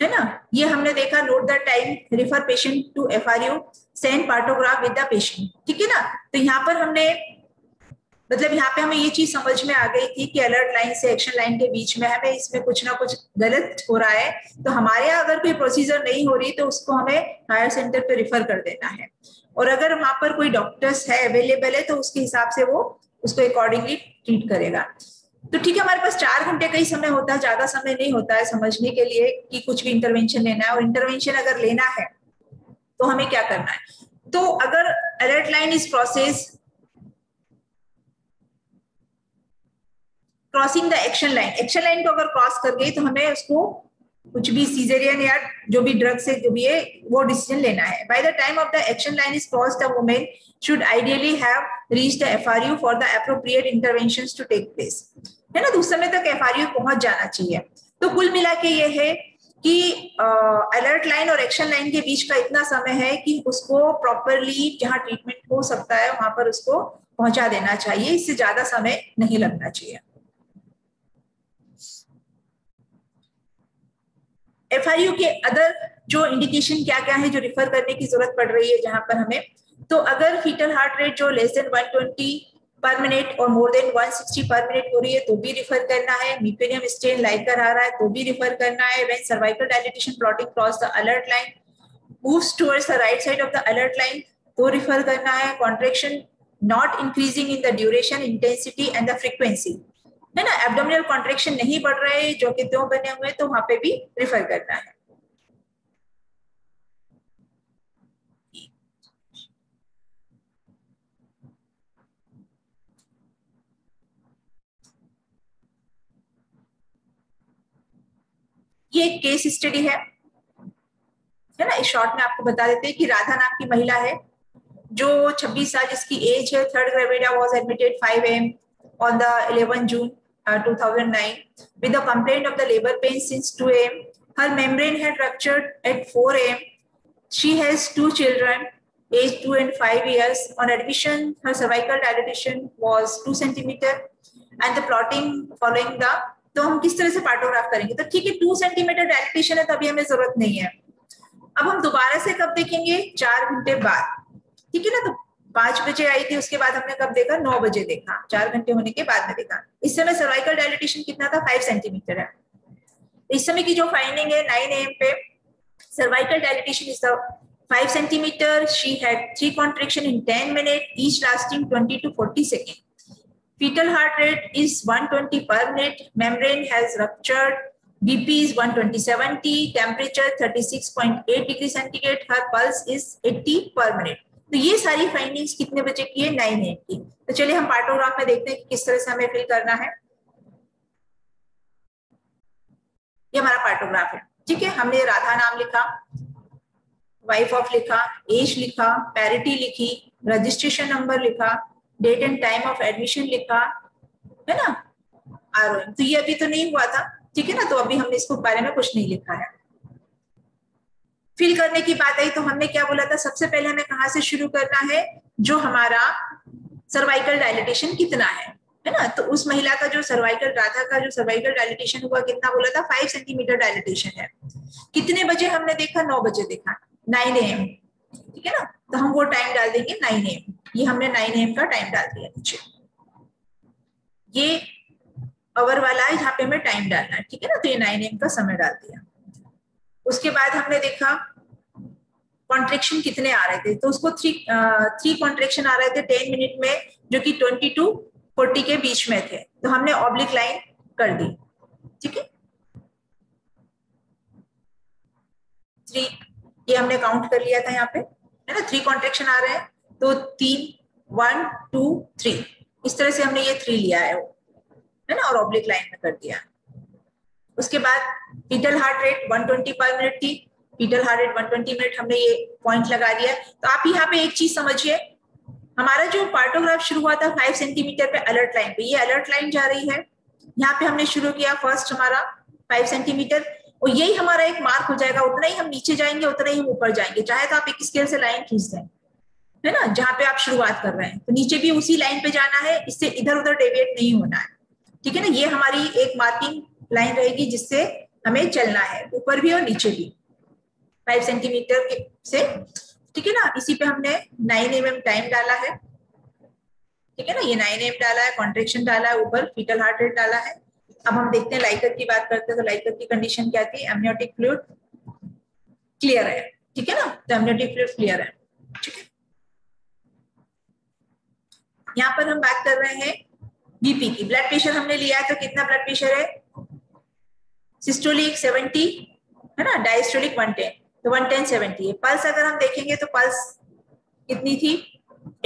है ना, ये हमने देखा, note the time, refer patient to FRU, send partograph with the patient, ठीक है ना। तो यहाँ पर हमने मतलब यहाँ पे हमें ये चीज समझ में आ गई थी कि अलर्ट लाइन से एक्शन लाइन के बीच में हमें इसमें कुछ ना कुछ गलत हो रहा है, तो हमारे यहाँ अगर कोई प्रोसीजर नहीं हो रही तो उसको हमें हायर सेंटर पे रिफर कर देना है, और अगर वहां पर कोई डॉक्टर्स है अवेलेबल है तो उसके हिसाब से वो उसको अकॉर्डिंगली ट्रीट करेगा। तो ठीक है, हमारे पास 4 घंटे का ही समय होता है, ज्यादा समय नहीं होता है समझने के लिए कि कुछ भी इंटरवेंशन लेना है, और इंटरवेंशन अगर लेना है तो हमें क्या करना है। तो अगर alert line is process crossing the action line, action line को अगर क्रॉस कर गई तो हमें उसको कुछ भी सीजरियन या जो भी ड्रग से जो भी है वो डिसीजन लेना है। Bye the time of the action line is crossed, the women should ideally have reached the FRU for the appropriate interventions to take place, है ना, तो उस समय तक FRU पहुंच जाना चाहिए। तो कुल मिला के ये है कि अलर्ट लाइन और एक्शन लाइन के बीच का इतना समय है कि उसको प्रॉपरली जहां ट्रीटमेंट हो सकता है वहां पर उसको पहुंचा देना चाहिए, इससे ज्यादा समय नहीं लगना चाहिए। FRU के अदर जो इंडिकेशन क्या क्या है जो रिफर करने की जरूरत पड़ रही है जहां पर हमें, तो अगर फीटल हार्ट रेट जो लेस देन 120 पर मिनट और मोर देन 160 पर मिनट हो रही है तो भी रिफर करना है, मीपेनियम स्टेन लाइकर आ रहा है तो भी रिफर करना है, when cervical dilatation plotting cross the alert line moves towards the right side of the alert line तो रिफर करना है, contraction not increasing in the duration, intensity and the frequency, है ना, एब्डोमिनल कॉन्ट्रैक्शन नहीं बढ़ रहे जो कि त्यों बने हुए तो वहां पे भी रिफर करना है। ये एक केस स्टडी है ना, इस शॉर्ट में आपको बता देते हैं कि राधा नाम की महिला है जो 26 साल जिसकी एज है, third gravida was admitted 5 AM on the 11 June 2009 with a complaint of the labor pain since 2 AM. Her membrane had ruptured at 4 AM. She has 2 children aged 2 and 5 years. On admission, her cervical dilatation was 2 centimeter and the plotting following the, तो हम किस तरह से partograph करेंगे, तो ठीक है 2 centimetre dilatation है तभी हमें जरूरत नहीं है। अब हम दोबारा से कब देखेंगे, 4 घंटे बाद, ठीक है ना। तो 5 बजे आई थी, उसके बाद हमने कब देखा, 9 बजे देखा, 4 घंटे होने के बाद में देखा। इस समय सर्वाइकल डायलिटेशन कितना था, 5 सेंटीमीटर है। इस समय की जो फाइंडिंग है 9 AM पे, cervical dilatation is the 5 centimeter. She had 3 contraction in 10 minutes, each lasting 20 to 40 seconds. fetal heart rate is 120 per minute, membrane has ruptured, BP is 120/70, temperature 36.8 degree centigrade, her pulse is 80 per minute। तो ये सारी findings कितने बजे की है? 9 AM की। तो चलिए हम पार्टोग्राफ में देखते हैं कि किस तरह से हमें फिल करना है। ये हमारा पार्टोग्राफ है, ठीक है। हमने राधा नाम लिखा, वाइफ ऑफ लिखा, एज लिखा, पैरिटी लिखी, रजिस्ट्रेशन नंबर लिखा, date and time of admission लिखा, है ना, ROM। तो ये अभी तो नहीं हुआ था, ठीक है ना, तो अभी हमने इसको बारे में कुछ नहीं लिखा है। फिल करने की बात आई तो हमने क्या बोला था, सबसे पहले हमें कहाँ से शुरू करना है, जो हमारा सर्वाइकल डायलिटेशन कितना है ना। तो उस महिला का जो सर्वाइकल, राधा का जो सर्वाइकल डायलिटेशन हुआ कितना बोला था, 5 सेंटीमीटर डायलिटेशन है। कितने बजे हमने देखा? 9 बजे देखा, 9 AM, ठीक है ना। तो हम वो टाइम डाल देंगे 9 AM। ये हमने 9 AM का टाइम डाल दिया नीचे। ये आवर वाला है जहाँ पे हमें टाइम डालना है, ठीक है ना। तो ये 9 AM का समय डाल दिया। उसके बाद हमने देखा कॉन्ट्रेक्शन कितने आ रहे थे, तो उसको 3 कॉन्ट्रेक्शन आ रहे थे 10 मिनट में, जो कि 20 to 40 के बीच में थे। तो हमने ऑब्लिक लाइन कर दी, ठीक है। 3 ये हमने काउंट कर लिया था यहाँ पे, है ना। 3 कॉन्ट्रेक्शन आ रहे हैं, तो 3, 1, 2, 3, इस तरह से हमने ये 3 लिया है ना, और ऑब्लिक लाइन में कर दिया। उसके बाद फीटल हार्ट रेट 120 पर मिनट थी, फीटल हार्ट रेट 120 मिनट, हमने ये पॉइंट लगा दिया। तो आप यहाँ पे एक चीज समझिए, हमारा जो पार्टोग्राफ शुरू हुआ था 5 सेंटीमीटर पे अलर्ट लाइन पे, ये अलर्ट लाइन जा रही है, यहाँ पे हमने शुरू किया फर्स्ट हमारा 5 सेंटीमीटर, और यही हमारा एक मार्क हो जाएगा। उतना ही हम नीचे जाएंगे, उतना ही हम ऊपर जाएंगे। चाहे तो आप एक स्केल से लाइन खींच दें, है ना, जहाँ पे आप शुरुआत कर रहे हैं, तो नीचे भी उसी लाइन पे जाना है, इससे इधर उधर डेविएट नहीं होना है, ठीक है ना। ये हमारी एक मार्किंग लाइन रहेगी जिससे हमें चलना है, ऊपर भी और नीचे भी 5 सेंटीमीटर से, ठीक है ना। इसी पे हमने 9 AM टाइम डाला है, ठीक है ना। ये 9 AM डाला है, कॉन्ट्रेक्शन डाला है, ऊपर फीटल हार्ट रेट डाला है। अब हम देखते हैं लाइकर की बात करते हैं, तो लाइकर की कंडीशन क्या थी, एमनियोटिक फ्लूइड क्लियर है, ठीक है ना। तो एमनियोटिक फ्लूइड क्लियर है, ठीक है। यहाँ पर हम बात कर रहे हैं बीपी की। ब्लड प्रेशर हमने लिया है, तो कितना ब्लड प्रेशर है, सिस्टोलिक 70, है ना, डायस्टोलिक 110, तो 110/70 है। पल्स अगर हम देखेंगे तो पल्स कितनी थी,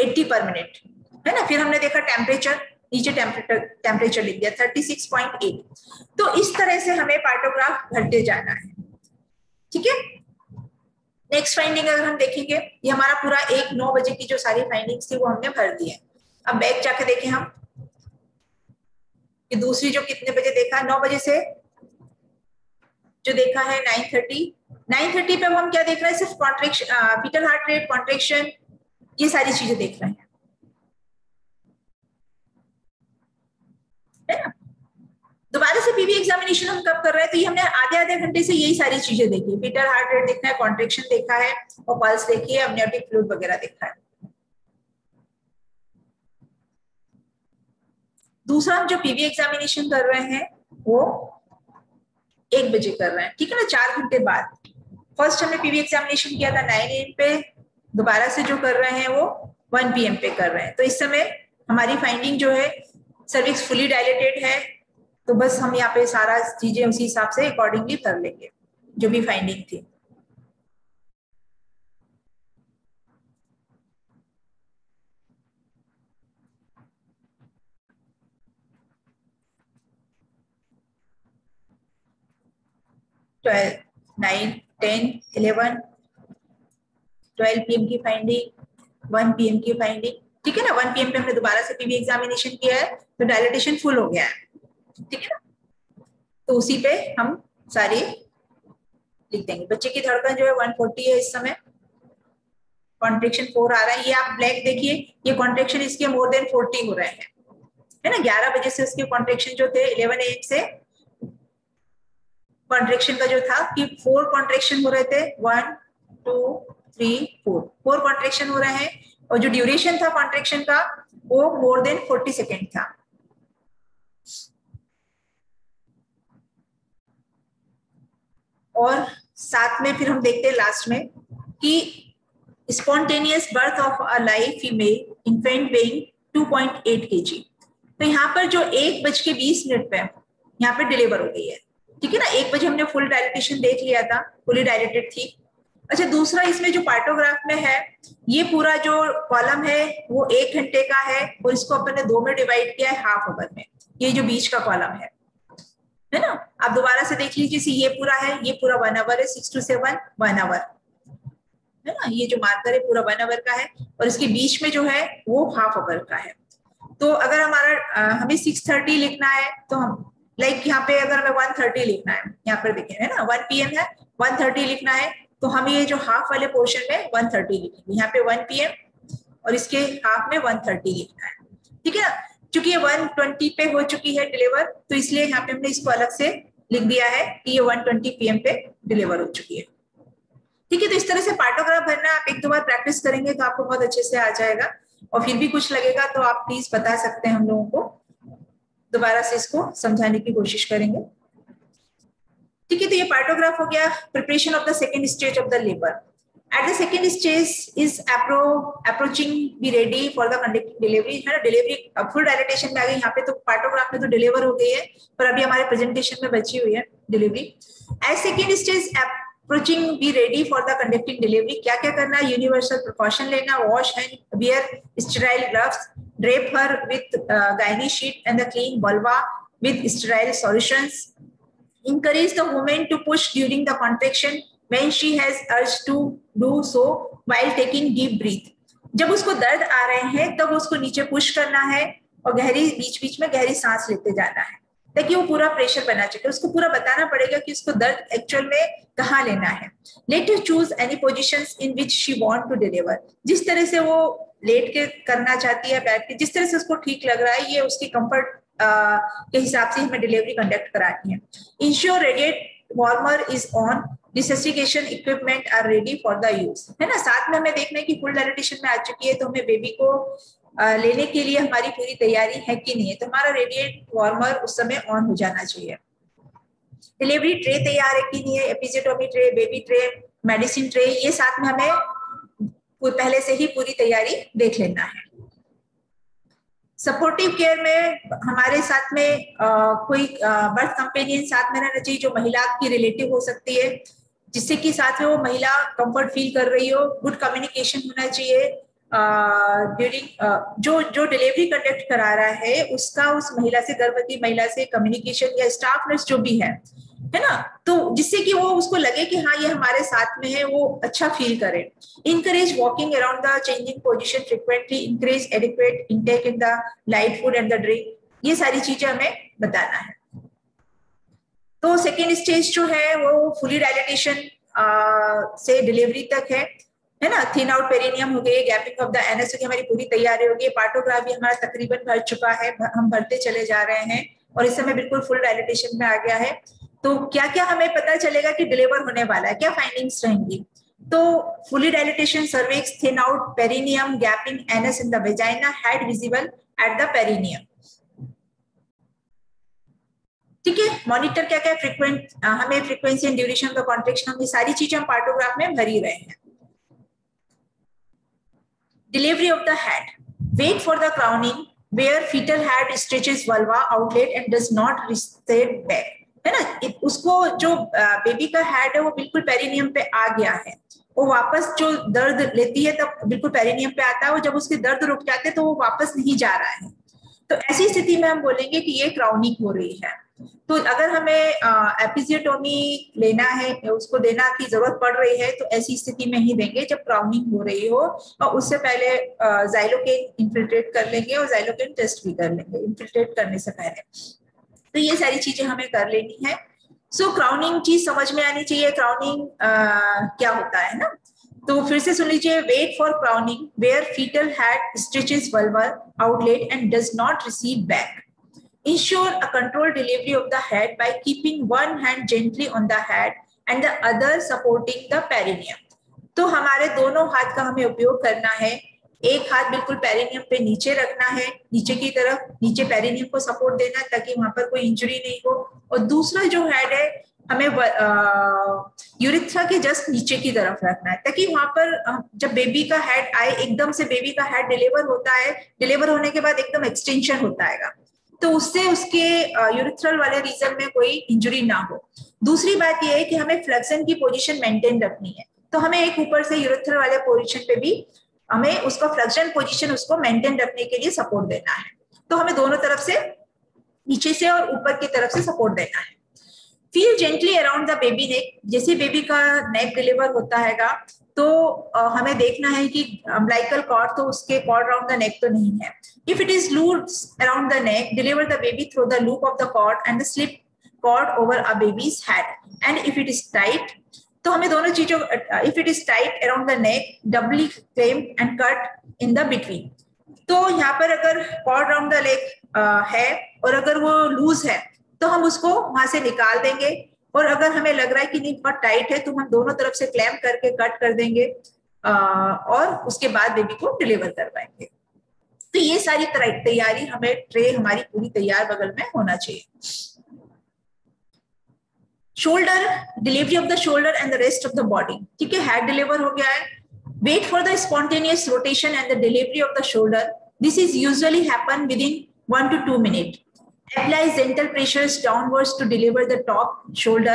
80 पर मिनट, है ना। फिर हमने देखा टेम्परेचर, नीचे टेम्परेचर लिख दिया 36.8। तो इस तरह से हमें पार्टोग्राफ भरते जाना है, ठीक है। नेक्स्ट फाइंडिंग अगर हम देखेंगे, ये हमारा पूरा 9 बजे की जो सारी फाइंडिंग्स थी वो हमने भर दी है। अब बैक जाके देखें हम कि दूसरी जो कितने बजे देखा, 9 बजे से जो देखा है 9:30 पे हम क्या देख रहे हैं, सिर्फ contraction, fetal heart rate, contraction, ये सारी चीजें देख रहे हैं, है ना। दोबारा से पीवी एग्जामिनेशन हम कब कर रहे हैं, तो ये हमने आधे घंटे से यही सारी चीजें देखी, फीटल हार्ट रेट देखना है, कॉन्ट्रेक्शन देखा है, और पल्स देखी है, एमनियोटिक फ्लूइड वगैरह देखा है। दूसरा हम जो पीवी एग्जामिनेशन कर रहे हैं वो 1 बजे कर रहे हैं, ठीक है ना, 4 घंटे बाद। फर्स्ट हमने पीवी एग्जामिनेशन किया था 9 AM पे, दोबारा से जो कर रहे हैं वो 1 PM पे कर रहे हैं। तो इस समय हमारी फाइंडिंग जो है, सर्विक्स फुली डायलेटेड है, तो बस हम यहाँ पे सारा चीजें उसी हिसाब से अकॉर्डिंगली कर लेंगे जो भी फाइंडिंग थी। ट्वेल्व, 9, 10, 11, 12 PM की फाइंडिंग, 1 PM की फाइंडिंग, ठीक है ना। 1 PM पे हमने दोबारा से पीवी एग्जामिनेशन किया है, तो डायलेटेशन फुल हो गया है, ठीक है ना। तो उसी पे हम सारी लिख देंगे। बच्चे की धड़कन जो है 140 है इस समय, कॉन्ट्रेक्शन 4 आ रहा है। ये आप ब्लैक देखिए, ये कॉन्ट्रेक्शन इसके मोर देन 40 हो रहे हैं, है ना। 11 बजे से उसके कॉन्ट्रेक्शन जो थे, 11 AM से कॉन्ट्रेक्शन का जो था कि 4 कॉन्ट्रेक्शन हो रहे थे, 1, 2, 3, 4 कॉन्ट्रेक्शन हो रहे हैं, और जो ड्यूरेशन था कॉन्ट्रेक्शन का वो मोर देन 40 सेकेंड था। और साथ में फिर हम देखते हैं लास्ट में कि spontaneous birth of a live female infant weighing 2.8 kg, तो यहाँ पर जो 1:20 पे यहाँ पे डिलीवर हो गई है, ठीक है ना। 1 बजे हमने फुल डायलिटेशन देख लिया था, फुली डायलेटेड थी। अच्छा, दूसरा इसमें जो पार्टोग्राफ में है, ये पूरा जो कॉलम है वो 1 घंटे का है और इसको अपन ने 2 में डिवाइड किया है हाफ आवर में। ये जो बीच का कॉलम है ना, आप दोबारा से देख लीजिए, ये पूरा है, ये पूरा 1 आवर है, 6 to 7 1 आवर है ना। ये जो मार्कर है पूरा 1 आवर का है और इसके बीच में जो है वो हाफ आवर का है। तो अगर हमारा हमें 6:30 लिखना है तो हम लाइक यहाँ पे अगर हमें 1:30 लिखना है, यहाँ पर देखें है ना 1 PM है, 1:30 लिखना है तो हम ये जो हाफ वाले पोर्शन में 1:30 लिखेंगे। यहाँ पे 1 PM और इसके हाफ में 1:30 लिखना है, ठीक है ना। क्योंकि ये 1:20 पे हो चुकी है डिलीवर, तो इसलिए यहाँ पे हमने इसको अलग से लिख दिया है कि ये 1:20 PM पे डिलीवर हो चुकी है, ठीक है। तो इस तरह से पार्टोग्राफ भरना आप 1-2 बार प्रैक्टिस करेंगे तो आपको बहुत अच्छे से आ जाएगा। और फिर भी कुछ लगेगा तो आप प्लीज बता सकते हैं, हम लोगों को दोबारा से इसको समझाने की कोशिश करेंगे, ठीक है। तो ये पार्टोग्राफ हो गया। Preparation of the second stage of the labour. At the second stage is approaching be ready for the conducting delivery, है ना। डिलीवरी फुल डायलिटेशन में आ गई, यहाँ पे तो पार्टोग्राफ में तो डिलीवर हो गई है पर अभी हमारे प्रेजेंटेशन में बची हुई है delivery. At second stage approaching be ready for the conducting delivery, क्या क्या करना है, यूनिवर्सल प्रिकॉशन लेना, wash hand, wear sterile gloves, drape her with gynae sheet and the clean vulva with sterile solutions, encourage the woman to push during the contraction when she has urge to do so while taking deep breath। जब उसको दर्द आ रहे हैं तब उसको नीचे push करना है और गहरी बीच बीच में गहरी सांस लेते जाना है ताकि वो पूरा प्रेशर बना सके। उसको पूरा बताना पड़ेगा कि उसको दर्द एक्चुअल में कहाँ लेना है। Let her choose any positions in which she want to deliver, जिस तरह से वो लेट के करना चाहती है, बैठ के, जिस तरह से उसको ठीक लग रहा है, ये उसकी कंफर्ट के हिसाब से हमें डिलीवरी कंडक्ट करानी है। Ensure radiate warmer is on, resuscitation equipment are ready for the use, है ना। साथ में हमें देखना है कि फुल डायलिटेशन में आ चुकी है तो हमें बेबी को लेने के लिए हमारी पूरी तैयारी है कि नहीं है, तो हमारा रेडिएट वार्मर उस समय ऑन हो जाना चाहिए। डिलीवरी ट्रे तैयार है कि नहीं है, episiotomy tray, baby tray, medicine tray, ये साथ में हमें पहले से ही पूरी तैयारी देख लेना है। सपोर्टिव केयर में हमारे साथ में कोई बर्थ कंपेनियन साथ में रहना चाहिए जो महिला की रिलेटिव हो सकती है, जिससे कि साथ में वो महिला कंफर्ट फील कर रही हो। गुड कम्युनिकेशन होना चाहिए ड्यूरिंग जो डिलीवरी कंडक्ट करा रहा है उसका उस महिला से, गर्भवती महिला से कम्युनिकेशन, या स्टाफ नर्स जो भी है ना, तो जिससे कि वो उसको लगे कि हाँ ये हमारे साथ में है, वो अच्छा फील करे। Encourage walking around the changing position frequently, encourage adequate intake in the light food and the drink, ये सारी चीजें हमें बताना है। तो सेकेंड स्टेज जो है वो फुली डायलिटेशन से डिलीवरी तक है ना। थिन आउट पेरिनियम हो गई, गैपिंग ऑफ द एनएस की हमारी पूरी तैयारी हो गई, पार्टोग्राफ भी हमारा तकरीबन भर चुका है, हम भरते चले जा रहे हैं और इस समय बिल्कुल फुल डायलिटेशन में आ गया है। तो क्या क्या हमें पता चलेगा कि डिलीवर होने वाला है, क्या फाइंडिंग्स रहेंगी। तो fully dilatation, cervix, thin out perineum, gapping NS in the vagina, head visible at the perineum, ठीक है। मॉनिटर क्या क्या फ्रीक्वेंट, हमें frequency and duration of the contraction, ये सारी चीजें हम पार्टोग्राफ में भर ही रहे हैं। Delivery of the head, wait for the crowning where fetal head stretches vulva outlet and does not recede back, है ना। उसको जो बेबी का हेड है वो बिल्कुल पेरिनियम पे आ गया है, वो वापस जो दर्द लेती है तब बिल्कुल पेरिनियम पे आता है, और जब उसके दर्द रुक जाते हैं तो वो वापस नहीं जा रहा है। तो ऐसी स्थिति में हम बोलेंगे कि ये क्राउनिंग हो रही है। तो अगर हमें एपिजियोटोमी लेना है, उसको देना की जरूरत पड़ रही है, तो ऐसी स्थिति में ही देंगे जब क्राउनिंग हो रही हो, और उससे पहले जाइलोकेन इन्फिल्ट्रेट कर लेंगे और जाइलोकेन टेस्ट भी कर लेंगे इन्फिल्ट्रेट करने से पहले। तो ये सारी चीजें हमें कर लेनी है। सो क्राउनिंग चीज समझ में आनी चाहिए, क्राउनिंग क्या होता है ना। तो फिर से सुन लीजिए, wait for crowning where fetal head stretches vulvar outlet and does not receive back, ensure a controlled delivery of the head by keeping one hand gently on the head and the other supporting the perineum। तो हमारे दोनों हाथ का हमें उपयोग करना है, एक हाथ बिल्कुल पेरिनियम पे नीचे रखना है, नीचे की तरफ, नीचे पेरिनियम को सपोर्ट देना ताकि वहां पर कोई इंजरी नहीं हो, और दूसरा जो हेड है हमें यूरिथ्रा के जस्ट नीचे की तरफ रखना है ताकि वहां पर जब बेबी का हेड आए, एकदम से बेबी का हेड डिलीवर होता है, डिलीवर होने के बाद एकदम एक्सटेंशन होता है, तो उससे उसके यूरिथ्रल वाले रीजन में कोई इंजरी ना हो। दूसरी बात यह है कि हमें फ्लेक्शन की पोजीशन मेंटेन रखनी है, तो हमें एक ऊपर से यूरिथ्रल वाले पोजीशन पे भी हमें उसका फ्लेक्शन पोजीशन उसको मेंटेन रखने के लिए सपोर्ट देना है। तो हमें दोनों तरफ से, नीचे से और ऊपर की तरफ से सपोर्ट देना है। Feel gently around the baby neck, जैसे बेबी का नेक डिलीवर होता हैगा तो हमें देखना है कि अम्बिलिकल कॉर्ड तो उसके कॉर्ड अराउंड द नेक तो नहीं है। If it is loose around the neck, deliver the baby through the loop of the cord and the slip cord over a baby's head. And if it is tight, तो हमें दोनों चीजों, if it is tight around the neck, doubly clamp and cut in the between. तो यहाँ पर अगर cord around the नेक है और अगर वो लूज है तो हम उसको वहां से निकाल देंगे, और अगर हमें लग रहा है कि नहीं बहुत टाइट है तो हम दोनों तरफ से क्लैम करके कट कर देंगे और उसके बाद बेबी को डिलीवर करवाएंगे। तो ये सारी तैयारी, हमें ट्रे हमारी पूरी तैयार बगल में होना चाहिए। Shoulder, delivery of the shoulder and the rest of the body, ठीक है, हेड डिलीवर हो गया है। Wait for the spontaneous rotation and the delivery of the shoulder, this is usually happen within 1 to 2 minutes. Apply gentle pressures downwards to deliver the top shoulder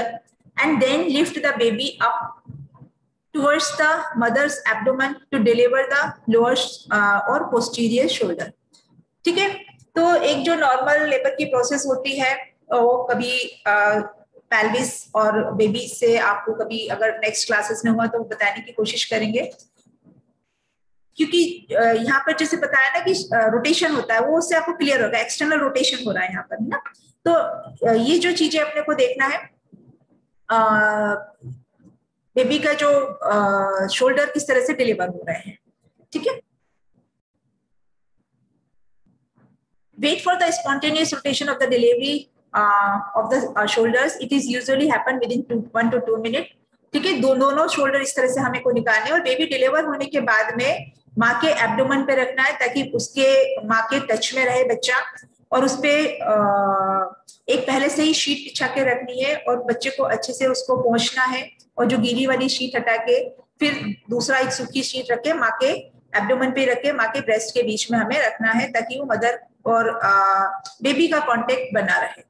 and then lift the baby up towards the mother's abdomen to deliver the lower or posterior shoulder. ठीक है, तो एक जो normal labour की process होती है वो कभी पेल्विस और बेबी से आपको कभी अगर नेक्स्ट क्लासेस में हुआ तो बताने की कोशिश करेंगे, क्योंकि यहाँ पर जैसे बताया ना कि रोटेशन होता है वो उससे आपको क्लियर होगा, एक्सटर्नल रोटेशन हो रहा है यहाँ पर ना। तो ये जो चीजें अपने को देखना है, बेबी का जो शोल्डर किस तरह से डिलीवर हो रहे हैं, ठीक है। Wait for the spontaneous rotation of the delivery of the shoulders, it is usually happen within 1 to 2 minutes, ठीक है। दोनों शोल्डर इस तरह से हमें को निकालने, और बेबी डिलीवर होने के बाद में माँ के एब्डोमेन पे रखना है ताकि उसके माँ के टच में रहे बच्चा, और उस पे एक पहले से ही शीट बिछा के रखनी है और बच्चे को अच्छे से उसको पहुंचना है, और जो गीली वाली शीट हटा के फिर दूसरा एक सूखी शीट रख के माँ के एब्डोमेन पे रख के माँ के ब्रेस्ट के बीच में हमें रखना है ताकि वो मदर और बेबी का कांटेक्ट बना रहे।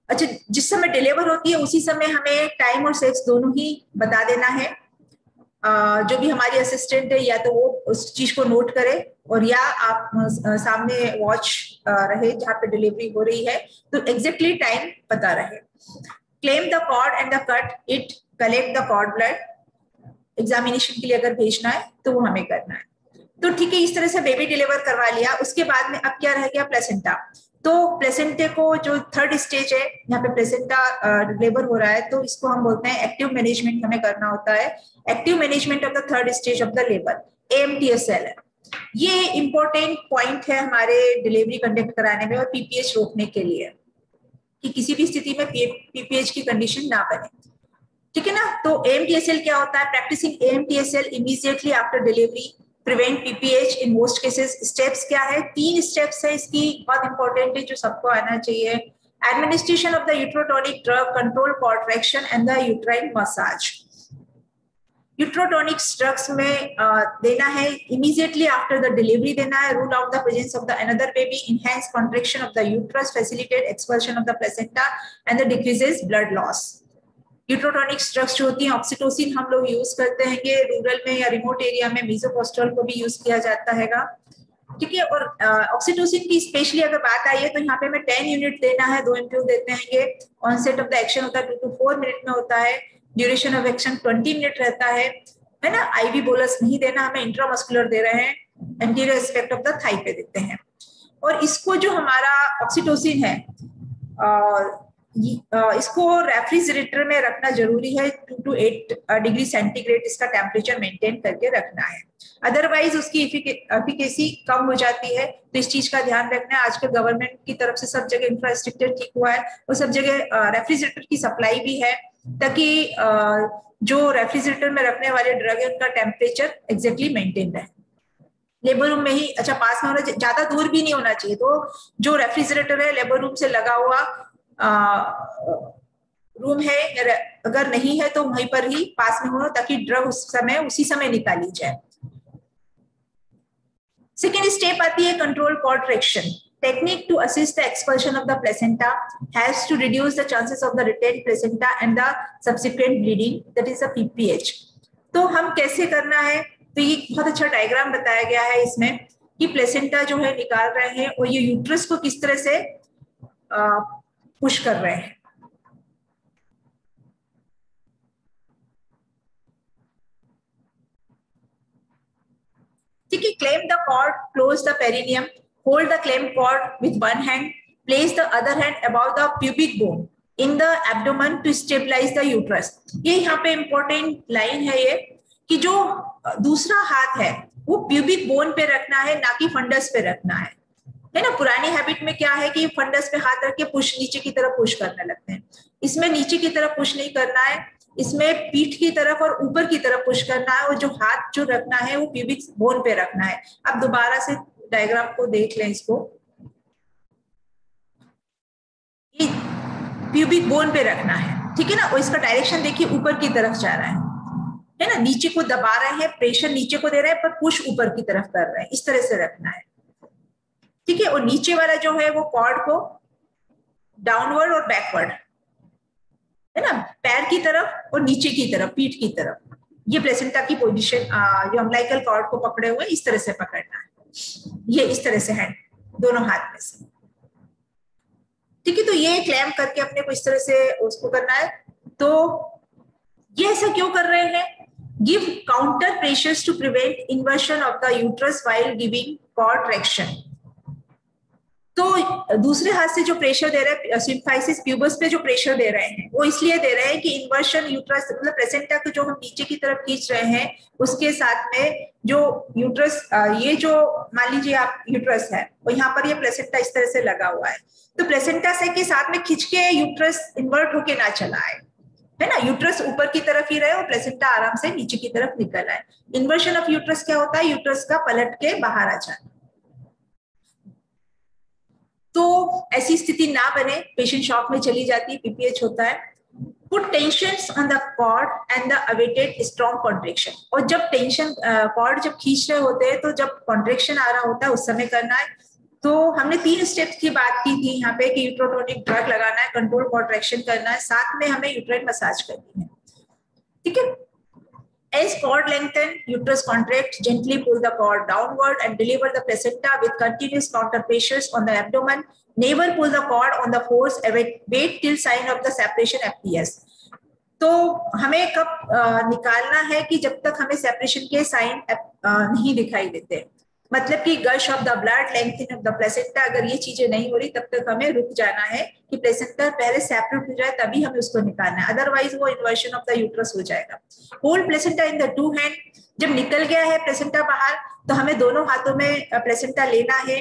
अच्छा, जिस समय डिलीवर होती है उसी समय हमें टाइम और सेक्स दोनों ही बता देना है। जो भी हमारी असिस्टेंट है या तो वो उस चीज को नोट करे, और या आप सामने वॉच रहे जहाँ पे डिलीवरी हो रही है तो एग्जैक्टली टाइम पता रहे। Clamp the cord and the cut it, collect the cord blood, examination के लिए अगर भेजना है तो वो हमें करना है। तो ठीक है, इस तरह से बेबी डिलीवर करवा लिया। उसके बाद में अब क्या रह गया, प्लेसेंटा। तो प्लेसेंटे को जो थर्ड स्टेज है, यहाँ पे प्लेसेंटा डिलीवर हो रहा है, तो इसको हम बोलते हैं एक्टिव मैनेजमेंट हमें करना होता है। Active management of the third stage of the labour, AMTSL है। ये इंपॉर्टेंट पॉइंट है हमारे डिलीवरी कंडक्ट कराने में और PPH रोकने के लिए, कि किसी भी स्थिति में PPH की कंडीशन ना बने, ठीक है ना। तो AMTSL क्या होता है, practicing AMTSL immediately after delivery prevent PPH in most cases. Steps क्या है, 3 स्टेप्स है इसकी, बहुत इंपॉर्टेंट है जो सबको आना चाहिए। Administration of the uterotonic drug, control contraction and the uterine massage. Uterotonics drugs में देना है इमीडिएटली आफ्टर द डिलीवरी देना है। Rule out the presence of the another baby, enhance contraction of the uterus, facilitate expulsion of the placenta and the decreases blood loss. Uterotonics drugs जो होती हैं, oxytocin हम लोग यूज करते हैं rural में या रिमोट एरिया में, मीजोपोस्टोल को भी यूज किया जाता हैगा, ठीक है। और ऑक्सीटोसिन की स्पेशली अगर बात आई है तो यहाँ पे हमें 10 यूनिट देना है, 2 एमप्यूल देते हैं। ऑनसेट ऑफ द एक्शन होता है 2 to 4 मिनट में होता है। ड्यूरेशन ऑफ एक्शन 20 मिनट रहता है ना। IV बोलस नहीं देना, हमें इंट्रामस्कुलर दे रहे हैं, anterior aspect of the thigh पे देते हैं। और इसको जो हमारा ऑक्सीटोसिन है इसको रेफ्रिजरेटर में रखना जरूरी है। 2 to 8 डिग्री सेंटीग्रेड इसका टेम्परेचर मेंटेन करके रखना है, अदरवाइज उसकी एफिकेसी कम हो जाती है। तो इस चीज का ध्यान रखना है। आजकल गवर्नमेंट की तरफ से सब जगह इंफ्रास्ट्रक्चर ठीक हुआ है और सब जगह रेफ्रिजरेटर की सप्लाई भी है, ताकि जो रेफ्रिजरेटर में रखने वाले ड्रग है उनका टेम्परेचर एग्जैक्टली मेंटेन रहे। लेबर रूम में ही, अच्छा पास में होना, ज्यादा दूर भी नहीं होना चाहिए। तो जो रेफ्रिजरेटर है लेबर रूम से लगा हुआ रूम है, अगर नहीं है तो वहीं पर ही पास में हो, ताकि ड्रग उसी समय निकाली जाए। सेकेंड स्टेप आती है control contraction. technique to assist the expulsion of the placenta has to reduce the chances of the retained placenta and the subsequent bleeding, that is the PPH. तो हम कैसे करना है, तो ये बहुत अच्छा डायग्राम बताया गया है इसमें कि प्लेसेंटा जो है निकाल रहे हैं और ये यूट्रस को किस तरह से पुश कर रहे हैं. ठीक है, claim the cord, close the perineum, hold the claim cord with one hand, place the other hand above the pubic bone in the abdomen to stabilize the uterus. ये यहाँ पे important line है ये कि जो दूसरा हाथ है वो pubic bone पे रखना है, ना कि फंडस पे रखना है ना. पुरानी हैबिट में क्या है कि फंडस पे हाथ रख के पुश नीचे की तरफ पुश करने लगते हैं. इसमें नीचे की तरफ पुश नहीं करना है, इसमें पीठ की तरफ और ऊपर की तरफ पुश करना है और जो हाथ जो रखना है वो प्यूबिक बोन पे रखना है. अब दोबारा से डायग्राम को देख लें. इसको प्यूबिक बोन पे रखना है, ठीक है ना. और इसका डायरेक्शन देखिए ऊपर की तरफ जा रहा है ना. नीचे को दबा रहे हैं, प्रेशर नीचे को दे रहे हैं पर पुश ऊपर की तरफ कर रहे हैं. इस तरह से रखना है, ठीक है. और नीचे वाला जो है वो कॉर्ड को डाउनवर्ड और बैकवर्ड है ना, पैर की तरफ और नीचे की तरफ, पीठ की तरफ, ये प्लेसेंटा की पोजीशन जो अम्बिलिकल कॉर्ड को पकड़े हुए इस तरह से पकड़ना है. ये इस तरह से हैंड दोनों हाथ में से, ठीक है. तो ये क्लैम्प करके अपने को इस तरह से उसको करना है. तो ये ऐसा क्यों कर रहे हैं? Give counter pressures to prevent inversion of the uterus while giving cord traction. तो दूसरे हाथ से जो प्रेशर दे रहे हैं सिम्फाइसिस प्यूबस पे जो प्रेशर दे रहे हैं वो इसलिए दे रहे हैं कि इन्वर्शन यूट्रस मतलब प्लेसेंटा को जो हम नीचे की तरफ खींच रहे हैं उसके साथ में जो यूट्रस ये जो मान लीजिए आप यूट्रस है और यहाँ पर ये प्लेसेंटा इस तरह से लगा हुआ है. तो प्लेसेंटा से के साथ में खींच के यूट्रस इन्वर्ट होके ना चला आए, है ना. यूट्रस ऊपर की तरफ ही रहे और प्लेसेंटा आराम से नीचे की तरफ निकल आए. इन्वर्शन ऑफ यूट्रस क्या होता है? यूट्रस का पलट के बाहर आ जाना. तो ऐसी स्थिति ना बने, पेशेंट शॉक में चली जाती है, पीपीएच होता है. Put tensions on the cord and the awaited strong contraction. और जब टेंशन कॉर्ड जब खींच रहे होते हैं तो जब कॉन्ट्रेक्शन आ रहा होता है उस समय करना है. तो हमने 3 स्टेप्स की बात की थी यहाँ पे कि यूट्रोटोनिक ड्रग लगाना है, कंट्रोल कॉन्ट्रेक्शन करना है, साथ में हमें यूट्राइन मसाज करनी है, ठीक है. As cord lengthen, uterus contract, gently pull the cord downward and deliver the placenta with continuous counter pressures on the abdomen. Never pull the cord on the force. Wait till sign of the separation appears. तो हमें कब निकालना है कि जब तक हमें separation के साइन नहीं दिखाई देते, मतलब कि gush of the blood, lengthening of the placenta, अगर ये चीजें नहीं हो रही तब तक हमें रुक जाना है कि प्लेसेंटा पहले सेपरेट हो जाए तभी हमें उसको निकालना है, अदरवाइज वो इन्वर्शन ऑफ द यूट्रस हो जाएगा. Hold placenta in the 2 hand. जब निकल गया है प्लेसेंटा बाहर तो हमें दोनों हाथों में प्लेसेंटा लेना है.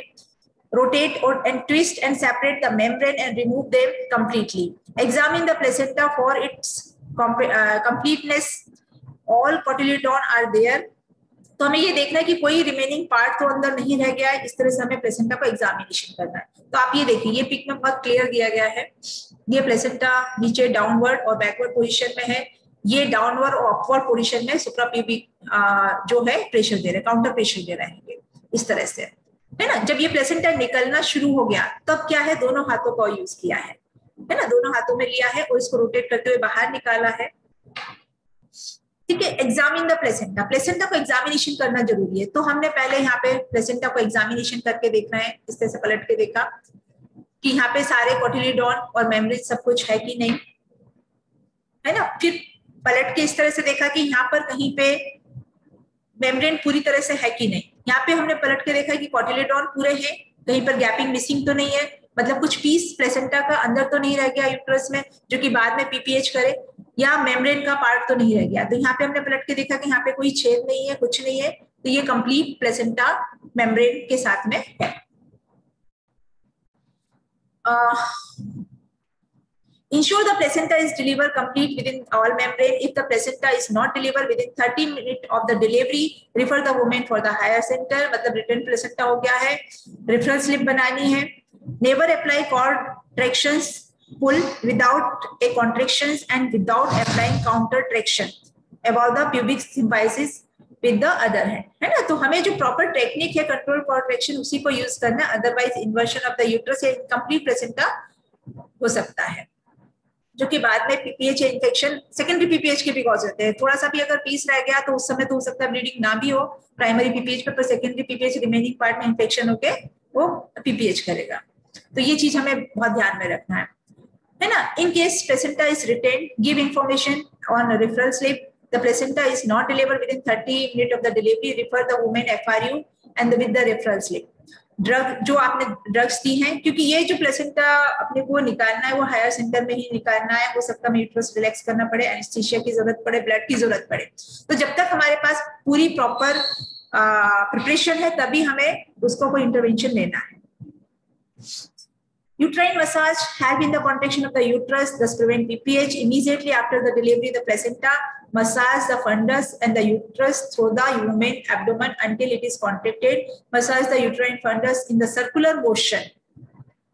Rotate and twist and separate the membrane and remove them completely. Examine the placenta for its completeness. All cotyledon are there. तो हमें ये देखना है कि कोई रिमेनिंग पार्ट तो अंदर नहीं रह गया है. इस तरह से हमें प्लेसेंटा को एग्जामिनेशन करना है. तो आप ये देखिए, ये पिक में बहुत क्लियर दिया गया है. ये प्लेसेंटा नीचे डाउनवर्ड और बैकवर्ड पोजीशन में है. ये डाउनवर्ड और अपवर्ड पोजीशन में सुप्राप्यूबिक जो है प्रेशर दे रहे, काउंटर प्रेशर दे रहे हैं इस तरह से, है ना. जब ये प्लेसेंटा निकलना शुरू हो गया तब क्या है, दोनों हाथों का यूज किया है ना. दोनों हाथों में लिया है और इसको रोटेट करते हुए बाहर निकाला है, ठीक है. Examine the placenta. प्लेसेंटा को एग्जामिनेशन करना जरूरी है. तो हमने पहले यहाँ पे प्लेसेंटा को एग्जामिनेशन करके देखना है. इस तरह से पलट के देखा कि यहाँ पे सारे कोटिलीडॉन और मेम्ब्रेन सब कुछ है कि नहीं, है ना. फिर पलट के इस तरह से देखा कि यहाँ पर कहीं पे मेम्ब्रेन पूरी तरह से है कि नहीं. यहाँ पे हमने पलट के देखा कि कोटिलीडॉन पूरे हैं, कहीं पर गैपिंग मिसिंग तो नहीं है, मतलब कुछ पीस प्लेसेंटा का अंदर तो नहीं रह गया यूट्रस में जो कि बाद में पीपीएच करे, या मेम्ब्रेन का पार्ट तो नहीं रह गया. तो यहाँ पे हमने पलट के देखा कि यहाँ पे कोई छेद नहीं है, कुछ नहीं है. तो ये कंप्लीट प्लेसेंटा मेम्ब्रेन के साथ में है. Ensure the placenta is delivered complete within all membrane. If the placenta is not delivered within 30 minutes of the delivery, refer the woman for the higher center. मतलब return placenta हो गया है, referral slip बनानी है. Never apply cord tractions, pull without a contractions and without applying counter traction above the pubic symphysis. With the other है ना। तो हमें जो प्रॉपर टेक्निक है कंट्रोल कॉन्ट्रैक्शन उसी को यूज करना है, otherwise inversion of the uterus या इनकम्प्लीट प्लेसेंटा हो सकता है, जो कि बाद में पीपीएच इन्फेक्शन सेकेंडरी पीपीएच के भी कॉज होते हैं। थोड़ा सा भी अगर पीस रह गया तो उस समय तो हो सकता है ब्लीडिंग ना भी हो प्राइमरी पीपीएच पे, पर सेकेंडरी पीपीएच रिमेनिंग पार्ट में इन्फेक्शन होके वो पीपीएच करेगा। तो ये चीज हमें बहुत ध्यान में रखना है ना। In case placenta is retain, give information on referral slip, the placenta is not delivered within 30 minute of the delivery, refer the women FRU and with the referral slip. Drug जो आपने drugs दी हैं, क्योंकि ये जो placenta अपने को निकालना है वो हायर सेंटर में ही निकालना है, हो सकता है यूट्रस रिलैक्स करना पड़े, एनेस्थीसिया की जरूरत पड़े, ब्लड की जरूरत पड़े। तो जब तक हमारे पास पूरी प्रॉपर प्रिपरेशन है तभी हमें उसको कोई इंटरवेंशन लेना है। Uterine massage help in the contraction of the uterus, thus prevent PPH. Immediately after the delivery, the placenta massage the fundus and the uterus through the woman abdomen until it is contracted. Massage the uterine fundus in the circular motion.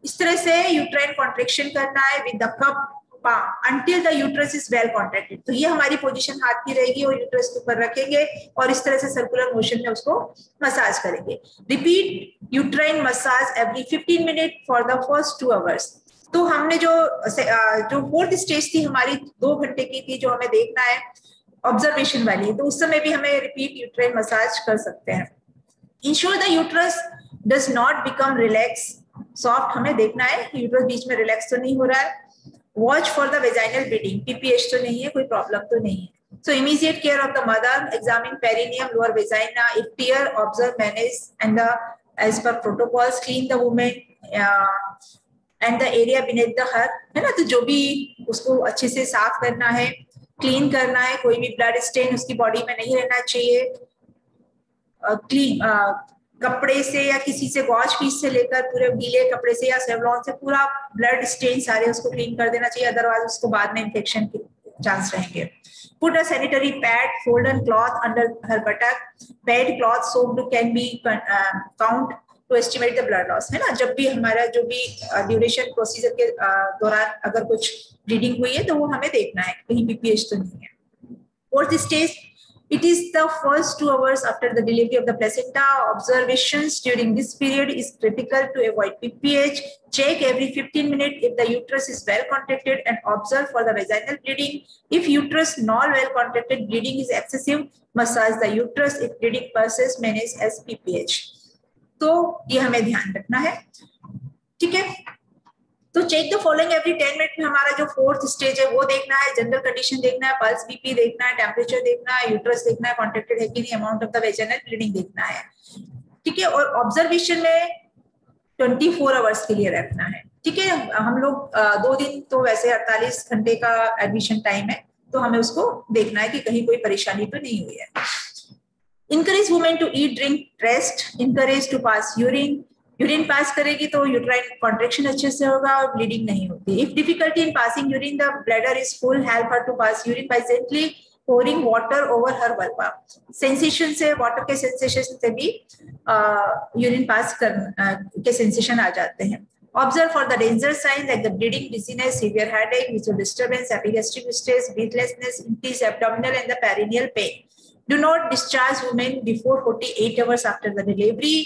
इस तरह से uterine contraction करना है with the cup palm until the uterus is well contracted। तो ये हमारी position हाथ की रहेगी और यूट्रस के ऊपर रखेंगे और इस तरह से सर्कुलर मोशन में उसको मसाज करेंगे। Repeat uterine massage every 15 minute for the first 2 hours. तो हमने जो फोर्थ स्टेज थी हमारी 2 घंटे की थी, जो हमें देखना है ऑब्जर्वेशन वाली, तो उस समय भी हमें रिपीट यूट्राइन मसाज कर सकते हैं। Ensure the uterus does not become relax soft, हमें देखना है यूट्रस बीच में रिलैक्स तो नहीं हो रहा है। Watch for the vaginal bleeding, PPH तो नहीं है, कोई प्रॉब्लम तो नहीं है। So immediate care of the mother, examine perineum, lower vagina, if tear observe manage and the as per protocols, clean the women and the area beneath the her, है ना। तो जो भी उसको अच्छे से साफ करना है, क्लीन करना है, कोई भी ब्लड स्टेन उसकी बॉडी में नहीं रहना चाहिए। क्लीन कपड़े से या किसी से गॉश पीस से लेकर पूरे गीले कपड़े से या सेवलॉन से पूरा ब्लड स्टेन सारे उसको क्लीन कर देना चाहिए, अदरवाइज उसको बाद में इन्फेक्शन के चांस रहेंगे। Put a sanitary pad, folded cloth under her buttock, pad cloth soaked can be count to estimate the blood loss, है ना। जब भी हमारा जो भी ड्यूरेशन प्रोसीजर के दौरान अगर कुछ ब्लीडिंग हुई है तो वो हमें देखना है कहीं पीपीएच तो नहीं है। Fourth stage, it is the first 2 hours after the delivery of the placenta. Observations during this period is critical to avoid PPH. Check every 15 minutes if the uterus is well contracted and observe for the vaginal bleeding. If uterus not well contracted, bleeding is excessive, massage the uterus. If bleeding persists, manage as PPH. तो ये हमें ध्यान रखना है, ठीक है। तो check the following every 10 minute में हमारा जो फोर्थ स्टेज है वो देखना है, जनरल कंडीशन देखना है, पल्स बीपी देखना है, टेम्परेचर देखना है, यूट्रस देखना है कॉन्ट्रैक्टेड है कि नहीं, amount of the vaginal bleeding देखना है, ठीक है। और ऑब्जर्वेशन में 24 आवर्स के लिए रखना है, ठीक है। हम लोग 2 दिन तो वैसे 48 घंटे का एडमिशन टाइम है, तो हमें उसको देखना है कि कहीं कोई परेशानी तो नहीं हुई है। Encourage women to eat, drink, rest. Encourage to pass urine. Urine pass करेगी तो यूट्राइन कॉन्ट्रैक्शन अच्छे से होगा और ब्लीडिंग नहीं होती। If difficulty in passing urine, the bladder is full, help her to pass urine by gently pouring water over her vulva. Sensation से, water के सेंसेशन से भी यूरिन पास के सेंसेशन आ जाते हैं। Observe for the danger signs like the bleeding, dizziness, severe headache, visual disturbance, epigastric distress, breathlessness, increased abdominal and the perineal pain. Do not discharge women before 48 hours after the delivery.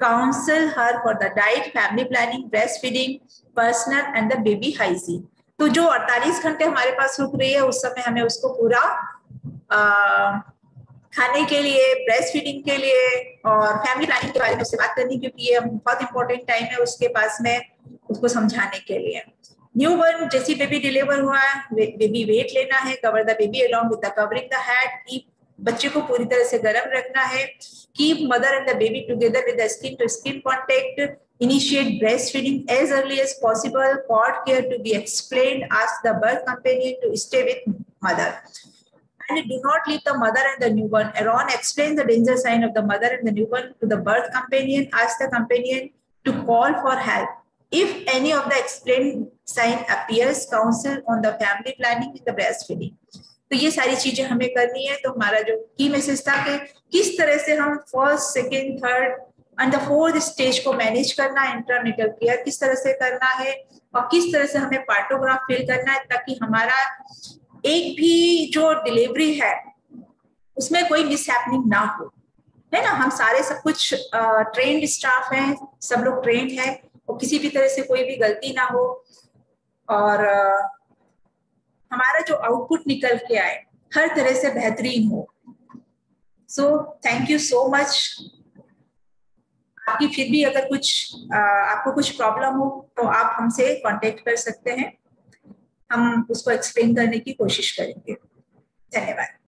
Counsel her for the diet, family planning, breastfeeding, personal and the baby hygiene. तो जो 48 घंटे हमारे पास रुक रही है उस समय हमें उसको पूरा खाने के लिए, ब्रेस्ट फीडिंग के लिए और फैमिली प्लानिंग के बारे में उससे बात करनी, क्योंकि ये बहुत इंपॉर्टेंट टाइम है उसके पास में उसको समझाने के लिए। न्यूबॉर्न, जैसी बेबी डिलीवर हुआ है, बेबी वेट लेना है, cover the baby along with the covering the head, बच्चे को पूरी तरह से गर्म रखना है। Keep mother and the baby together with the skin to skin contact. Initiate breastfeeding as early as possible. Cord care to be explained. Ask the birth companion to stay with mother. And do not leave the mother and the newborn alone. Explain the danger sign of the mother and the newborn to the birth companion. Ask the companion to call for help. If any of the explained sign appears, counsel on the family planning with the breastfeeding. तो ये सारी चीजें हमें करनी है। तो हमारा जो की मैसेज था कि किस तरह से हम first, second, third and the fourth stage को मैनेज करना है, इंटरनेटल केयर किस तरह से करना है और किस तरह से हमें पार्टोग्राफ फिल करना है, ताकि हमारा एक भी जो डिलीवरी है उसमें कोई मिसहैपनिंग ना हो, है ना। हम सारे सब कुछ ट्रेन्ड स्टाफ हैं, सब लोग ट्रेन्ड हैं, और किसी भी तरह से कोई भी गलती ना हो, और हमारा जो आउटपुट निकल के आए हर तरह से बेहतरीन हो। So thank you so much. आपकी फिर भी अगर कुछ आपको कुछ प्रॉब्लम हो तो आप हमसे कांटेक्ट कर सकते हैं, हम उसको एक्सप्लेन करने की कोशिश करेंगे।